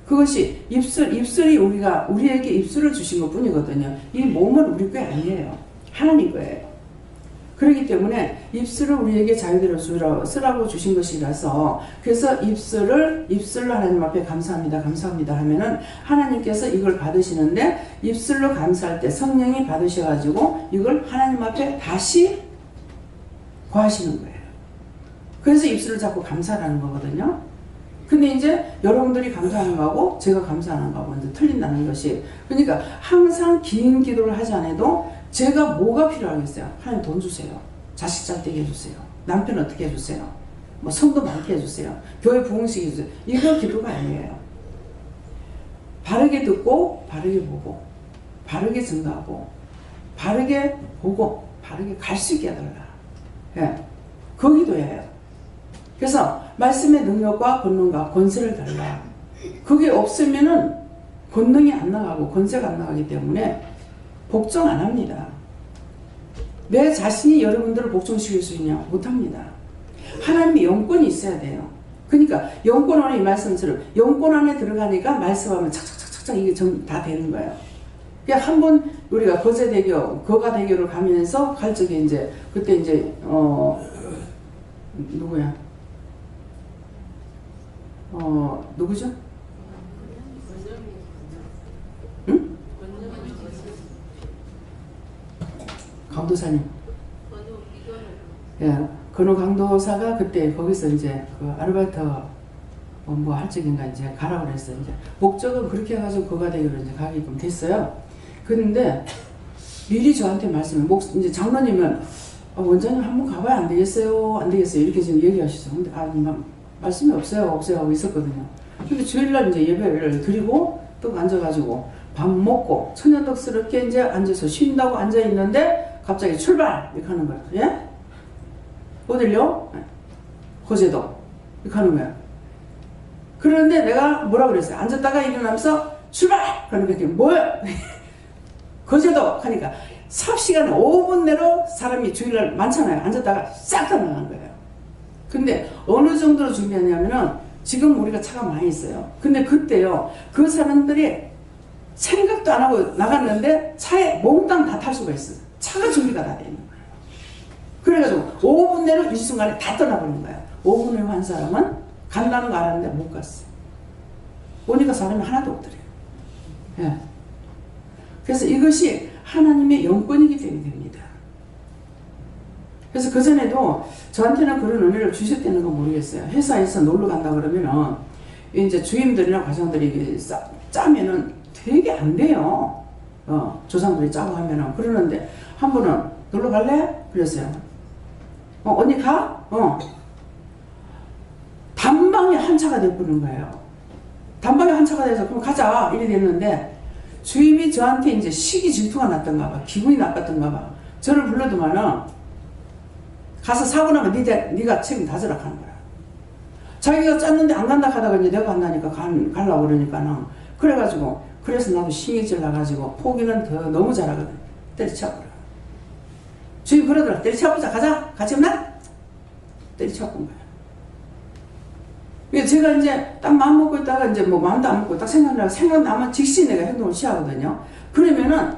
그것이 입술이 우리에게 입술을 주신 것 뿐이거든요. 이 몸은 우리 게 아니에요. 하나님 거예요. 그렇기 때문에 입술을 우리에게 자유대로 쓰라고 주신 것이라서, 그래서 입술로 하나님 앞에 감사합니다, 감사합니다 하면은 하나님께서 이걸 받으시는데, 입술로 감사할 때 성령이 받으셔가지고 이걸 하나님 앞에 다시 구하시는 거예요. 그래서 입술을 잡고 감사라는 거거든요. 근데 이제 여러분들이 감사하는 거하고 제가 감사하는 거하고 이제 틀린다는 것이, 그러니까 항상 긴 기도를 하지 않아도 제가 뭐가 필요하겠어요? 하나님 돈 주세요. 자식 잘 되게 해주세요. 남편 어떻게 해주세요. 뭐 성도 많게 해주세요. 교회 부흥시켜 주세요. 이거 기도가 아니에요. 바르게 듣고 바르게 보고 바르게 증거하고 바르게 보고 바르게 갈 수 있게 해달라. 예, 그 기도예요. 그래서 말씀의 능력과 권능과 권세를 달라. 그게 없으면은 권능이 안 나가고 권세가 안 나가기 때문에 복종 안 합니다. 내 자신이 여러분들을 복종시킬 수 있냐? 못합니다. 하나님의 영권이 있어야 돼요. 그러니까 영권 안에 이 말씀처럼 영권 안에 들어가니까 말씀하면 착착착착 이게 좀 다 되는 거예요. 그러니까 한번 우리가 거제대교, 거가대교를 가면서 갈 적에 이제 그때 이제 누구야? 누구죠? 응? 강도사님. 예, 건우 강도사가 그때 거기서 이제 그 아르바이트 뭐 할 적인가 이제 가라고 그랬어요. 이제 목적은 그렇게 해가지고 거가대교로 이제 가게끔 됐어요. 그런데 미리 저한테 말씀을, 이제 장로님은 원장님 한번 가봐야 안 되겠어요? 안 되겠어요? 이렇게 지금 얘기하셨어요. 근데 말씀이 없어요 하고 있었거든요. 근데 주일날 이제 예배를 드리고 또 앉아가지고 밥 먹고 천연덕스럽게 이제 앉아서 쉰다고 앉아있는데 갑자기 출발! 이렇게 하는 거예요. 예? 어딜요? 거제도. 이렇게 하는 거예요. 그런데 내가 뭐라 그랬어요? 앉았다가 일어나면서 출발! 그러는 게 뭐야? 거제도! 하니까 삽시간에 5분 내로 사람이 주일날 많잖아요. 앉았다가 싹 다 나간 거예요. 근데 어느 정도로 준비하냐면은 지금 우리가 차가 많이 있어요. 근데 그때요, 그 사람들이 생각도 안 하고 나갔는데 차에 몽땅 다 탈 수가 있어요. 차가 준비가 다 되어 있는 거예요. 그래가지고 5분 내로 이 순간에 다 떠나버린 거예요. 5분 내로 한 사람은 간다는 거 알았는데 못 갔어요. 오니까 사람이 하나도 없더래요. 예. 그래서 이것이 하나님의 영권이기 때문에 됩니다. 그래서 그전에도 저한테는 그런 은혜를 주셨다는 건 모르겠어요. 회사에서 놀러 간다 그러면은 이제 주임들이나 과장들이 짜면은 되게 안 돼요. 조상들이 짜고 하면은. 그러는데 한 번은 놀러 갈래? 그랬어요. 언니 가? 단방에 한 차가 돼버린 거예요. 단방에 한 차가 돼서 그럼 가자 이래 됐는데 주임이 저한테 이제 시기 질투가 났던가 봐. 기분이 나빴던가 봐. 저를 불러도만은 가서 사고 나면 네가 책임 다 져라 하는 거야. 자기가 짰는데 안 간다 하다가 이제 내가 간다니까 가려고 그러니까는. 그래가지고 그래서 나도 신경질 나가지고 포기는 더 너무 잘하거든. 때려쳐버려. 주임 그러더라. 때려쳐보자. 가자. 같이 없나? 때려쳐본 거야. 제가 이제 딱 마음 먹고 있다가 이제 뭐 마음도 안 먹고 딱 생각나면 즉시 내가 행동을 취하거든요. 그러면은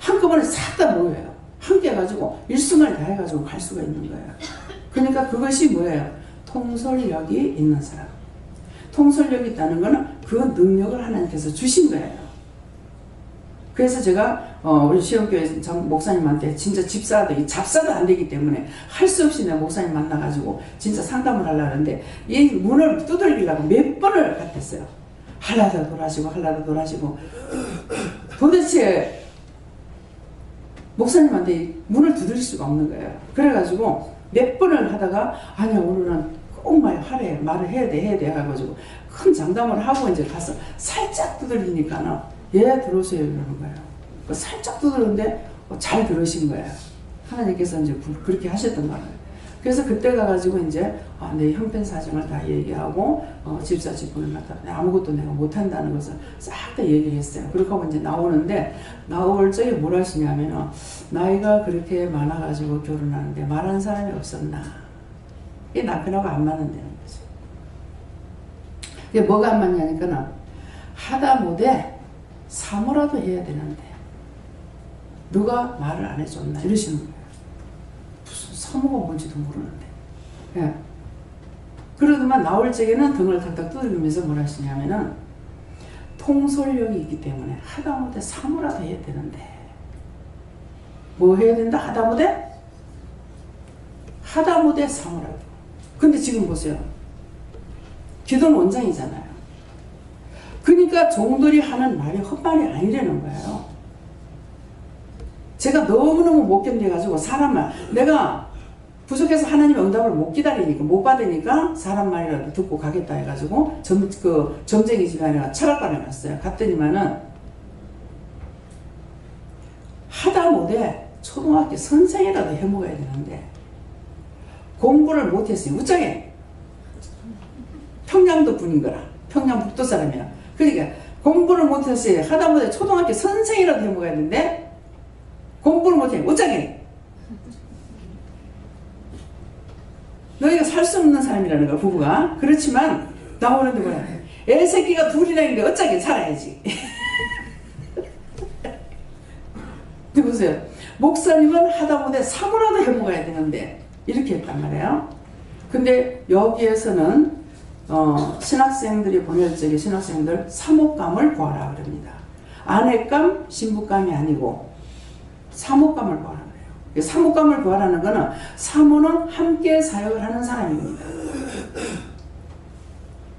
한꺼번에 싹 다 모여요. 함께 해가지고 일순간에 다 해가지고 갈 수가 있는 거예요. 그러니까 그것이 뭐예요? 통솔력이 있는 사람. 통솔력이 있다는 거는 그 능력을 하나님께서 주신 거예요. 그래서 제가 우리 시험교회 목사님한테 진짜 잡사도 안 되기 때문에 할 수 없이 내가 목사님 만나가지고 진짜 상담을 하려고 하는데 이 문을 두들기려고 몇 번을 갔댔어요. 하려다 돌아시고 도대체 목사님한테 문을 두드릴 수가 없는 거예요. 그래가지고 몇 번을 하다가 아니야 오늘은 꼭 말을 해야 돼 해가지고 큰 장담을 하고 이제 가서 살짝 두들기니까는 들어오세요 이러는 거예요. 살짝 두드렸는데 잘 들으신 거예요. 하나님께서 이제 그렇게 하셨던 거예요. 그래서 그때 가가지고 이제 내 형편 사정을 다 얘기하고 집사 직분을 갖다 아무것도 내가 못한다는 것을 싹 다 얘기를 했어요. 그렇게 하고 이제 나오는데 나올 적에 뭘 하시냐면은 나이가 그렇게 많아가지고 결혼하는데 말하는 사람이 없었나. 이게 남편하고 안 맞는다는 거죠. 이게 뭐가 안 맞냐니까는 하다 못해 사모라도 해야 되는데 누가 말을 안 해줬나 이러시는 거예요. 사모가 뭔지도 모르는데. 예. 그러더만 나올 적에는 등을 탁탁 두드리면서 뭐라 하시냐면은 통솔력이 있기 때문에 하다못해 사모라도 해야 되는데 뭐 해야 된다? 하다못해? 하다못해 사모라도. 근데 지금 보세요. 기도는 원장이잖아요. 그러니까 종들이 하는 말이 헛말이 아니라는 거예요. 제가 너무너무 못 견뎌가지고 사람 말, 내가 부족해서 하나님의 응답을 못 기다리니까, 못 받으니까 사람 말이라도 듣고 가겠다 해가지고 점쟁이 집안에 철학관에 갔어요. 갔더니만은 하다못해 초등학교 선생이라도 해먹어야 되는데 공부를 못했어요. 우짜게 평양도 분인 거라. 평양북도 사람이야. 그러니까 공부를 못했어요. 하다못해 초등학교 선생이라도 해먹어야 되는데 공부를 못해. 우짜게 너희가 살 수 없는 사람이라는 거야, 부부가. 그렇지만 나오는데 뭐야, 애새끼가 둘이나 있는데 어쩌게 살아야지. 보세요. 목사님은 하다못해 사모라도 해먹어야 되는데 이렇게 했단 말이에요. 근데 여기에서는 신학생들이 보낼 적에 신학생들 사목감을 구하라 그럽니다. 아내감, 신부감이 아니고 사목감을 구하라 그래요. 사목감을 구하라는 거는 사모는 함께 사역을 하는 사람입니다.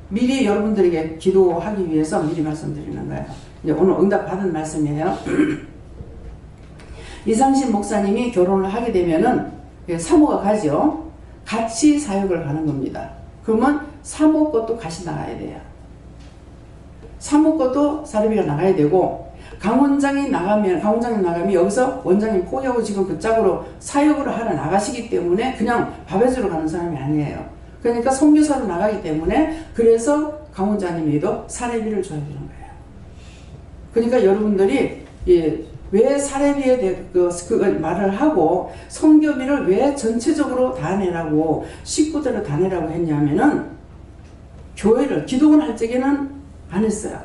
미리 여러분들에게 기도하기 위해서 미리 말씀드리는 거예요. 이제 오늘 응답 받은 말씀이에요. 이상신 목사님이 결혼을 하게 되면은 사모가 가죠. 같이 사역을 가는 겁니다. 그러면 사모 것도 같이 나가야 돼요. 사모 것도 사례비가 나가야 되고, 강원장이 나가면 여기서 원장님 포기하고 지금 그 짝으로 사역으로 하러 나가시기 때문에 그냥 밥해주러 가는 사람이 아니에요. 그러니까 선교사로 나가기 때문에 그래서 강원장님에도 사례비를 줘야 되는 거예요. 그러니까 여러분들이 왜 사례비에 대해 그걸 말을 하고 선교비를 왜 전체적으로 다 내라고 식구대로 다 내라고 했냐면은 교회를 기도원 할 적에는 안 했어요.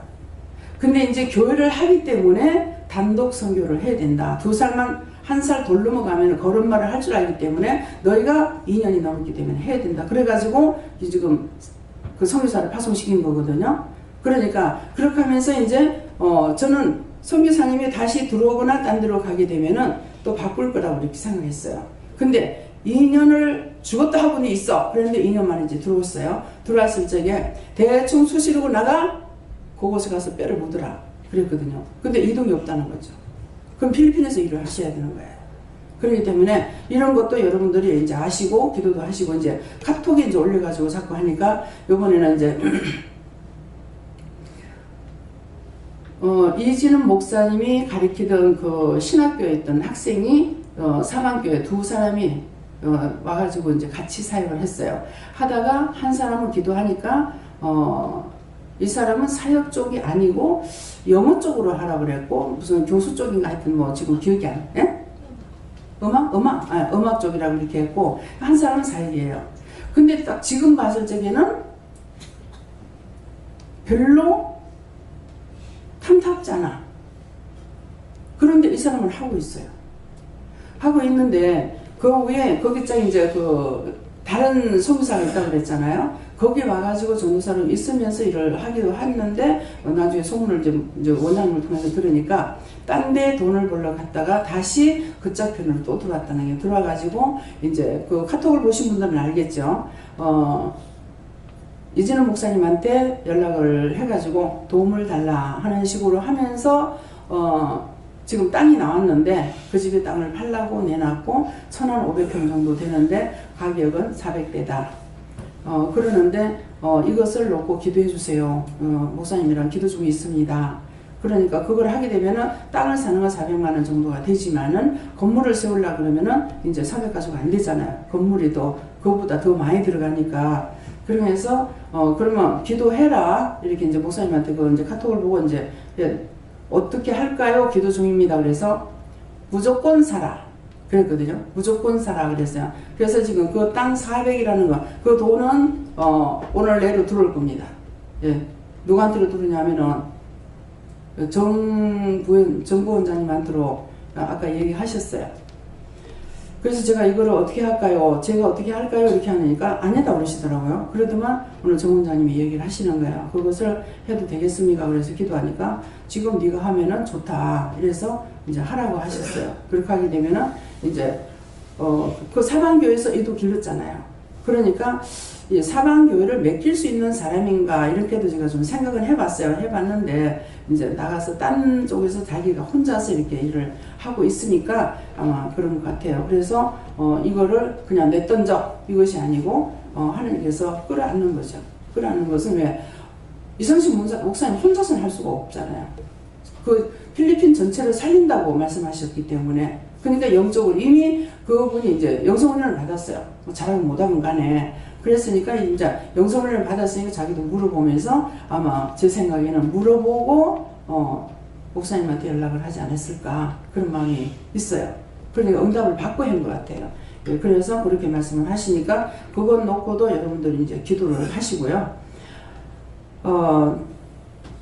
근데 이제 교회를 하기 때문에 단독 선교를 해야 된다. 2살만 1살 돌 넘어가면 걸음마를 할 줄 알기 때문에 너희가 2년이 넘었기 때문에 해야 된다. 그래가지고 지금 그 선교사를 파송시킨 거거든요. 그러니까 그렇게 하면서 이제 저는 선교사님이 다시 들어오거나 딴 데로 가게 되면은 또 바꿀 거라고 이렇게 생각했어요. 근데 2년을 죽었다 하고는 있어. 그런데 2년 만에 이제 들어왔어요. 들어왔을 적에 대충 수시르고 나가 그곳에 가서 뼈를 묻으라 그랬거든요. 근데 이동이 없다는 거죠. 그럼 필리핀에서 일을 하셔야 되는 거예요. 그렇기 때문에 이런 것도 여러분들이 이제 아시고 기도도 하시고 이제 카톡에 이제 올려가지고 자꾸 하니까 요번에는 이제 이진은 목사님이 가르치던 그 신학교에 있던 학생이 사망교회 2사람이 와가지고 이제 같이 사역을 했어요. 하다가 한 사람은 기도하니까 이 사람은 사역 쪽이 아니고 영어 쪽으로 하라고 그랬고 무슨 교수 쪽인가 하여튼 뭐 지금 기억이 안 나. 예? 음악 쪽이라고 이렇게 했고 한 사람은 사역이에요. 근데 딱 지금 봤을 적에는 별로 탐탁잖아. 그런데 이 사람은 하고 있어요. 하고 있는데 그 위에 거기까지 이제 그 다른 선교사가 있다고 그랬잖아요. 거기 와가지고 전도사로 있으면서 일을 하기도 했는데 나중에 소문을 이제 원장님을 통해서 들으니까 딴 데 돈을 벌러 갔다가 다시 그 짝편으로 또 들어왔다는 게 들어와가지고 이제 그 카톡을 보신 분들은 알겠죠. 이진우 목사님한테 연락을 해가지고 도움을 달라 하는 식으로 하면서 지금 땅이 나왔는데 그 집에 땅을 팔라고 내놨고 1,500평 정도 되는데 가격은 400대다. 그러는데 이것을 놓고 기도해 주세요. 목사님이랑 기도 중에 있습니다. 그러니까 그걸 하게 되면은 땅을 사는 건 400만 원 정도가 되지만은 건물을 세우려고 그러면은 이제 400가구가 안 되잖아요. 건물이 더 그거보다 더 많이 들어가니까. 그러면서 그러면 기도해라 이렇게 이제 목사님한테 그 이제 카톡을 보고 이제 어떻게 할까요? 기도 중입니다. 그래서 무조건 사라 그랬거든요. 무조건 사라 그랬어요. 그래서 지금 그 땅 400이라는 거, 그 돈은 오늘 내로 들어올 겁니다. 예. 누구한테로 들어오냐면은 정부 원장님한테로 아까 얘기하셨어요. 그래서 제가 이거를 어떻게 할까요? 제가 어떻게 할까요? 이렇게 하니까 아니다 그러시더라고요. 그러더만 오늘 정 원장님이 얘기를 하시는 거예요. 그것을 해도 되겠습니까? 그래서 기도하니까 지금 네가 하면은 좋다. 이래서 이제 하라고 하셨어요. 그렇게 하게 되면은 이제 그 사방교회에서 이도 길렀잖아요. 그러니까 이 사방교회를 맡길 수 있는 사람인가 이렇게도 제가 좀 생각을 해봤어요. 해봤는데 이제 나가서 딴 쪽에서 자기가 혼자서 이렇게 일을 하고 있으니까 아마 그런 것 같아요. 그래서 이거를 그냥 내던져 이것이 아니고 하나님께서 끌어안는 거죠. 끌어안는 것은 왜 이성식 목사님 혼자서는 할 수가 없잖아요. 그 필리핀 전체를 살린다고 말씀하셨기 때문에 그러니까 영적으로 이미 그분이 이제 영성훈련을 받았어요. 뭐 잘하고 못하건 간에. 그랬으니까 이제 영성훈련을 받았으니까 자기도 물어보면서 아마 제 생각에는 물어보고 목사님한테 연락을 하지 않았을까 그런 마음이 있어요. 그러니까 응답을 받고 한 것 같아요. 그래서 그렇게 말씀을 하시니까 그것 놓고도 여러분들이 이제 기도를 하시고요.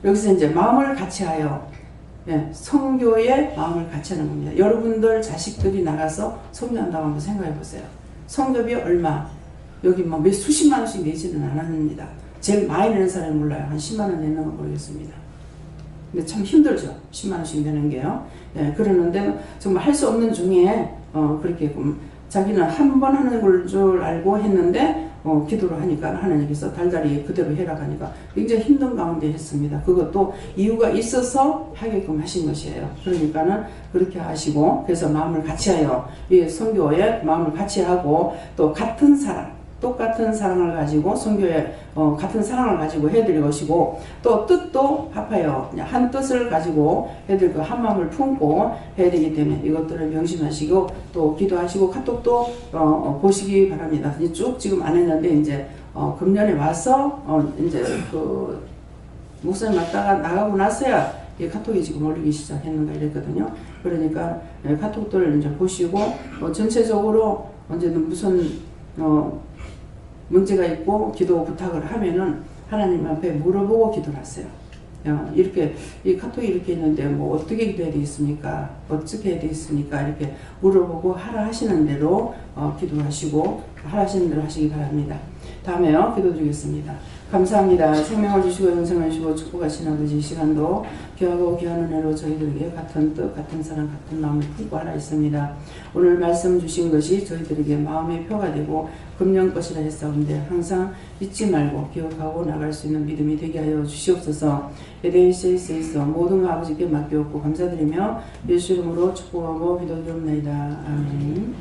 여기서 이제 마음을 같이하여 성교의 마음을 같이 하는 겁니다. 여러분들 자식들이 나가서 성교한다고 한번 생각해 보세요. 성교비 얼마? 여기 뭐 몇 수십만 원씩 내지는 않았습니다. 제일 많이 내는 사람이 몰라요. 한 10만 원 내는 건 모르겠습니다. 근데 참 힘들죠. 10만 원씩 내는 게요. 그러는데 정말 할 수 없는 중에 그렇게 자기는 한 번 하는 걸 줄 알고 했는데 기도를 하니까 하나님께서 달달이 그대로 해라 하니까 굉장히 힘든 가운데 했습니다. 그것도 이유가 있어서 하게끔 하신 것이에요. 그러니까는 그렇게 하시고 그래서 마음을 같이하여 이 선교에 마음을 같이하고 또 같은 사랑 똑같은 사랑을 가지고 선교에 같은 사랑을 가지고 해드릴 것이고 또 뜻도 합하여 한 뜻을 가지고 해드릴 그 한 마음을 품고 해야 되기 때문에 이것들을 명심하시고 또 기도하시고 카톡도 보시기 바랍니다. 쭉 지금 안 했는데 이제 금년에 와서 이제 그 목사님 왔다가 나가고 나서야 이 카톡이 지금 올리기 시작했는가 이랬거든요. 그러니까 카톡들을 이제 보시고 전체적으로 언제든 무슨 문제가 있고 기도 부탁을 하면은 하나님 앞에 물어보고 기도를 하세요. 이렇게 이 카톡이 이렇게 있는데 뭐 어떻게 기도해야 되겠습니까? 어떻게 해야 되겠습니까? 이렇게 물어보고 하라 하시는 대로 기도하시고 하라 하시는 대로 하시기 바랍니다. 다음에요 기도드리겠습니다. 감사합니다. 생명을 주시고 영생을 주시고 축복하시는 아버지 이 시간도 귀하고 귀한 은혜로 저희들에게 같은 뜻 같은 사랑 같은 마음을 품고 하나 있습니다. 오늘 말씀 주신 것이 저희들에게 마음의 표가 되고 금년 것이라 했사온데 항상 잊지 말고 기억하고 나갈 수 있는 믿음이 되게 하여 주시옵소서. 에데이세이세이서 모든 거 아버지께 맡겨놓고 감사드리며 예수 이름으로 축복하고 기도드립니다. 아멘.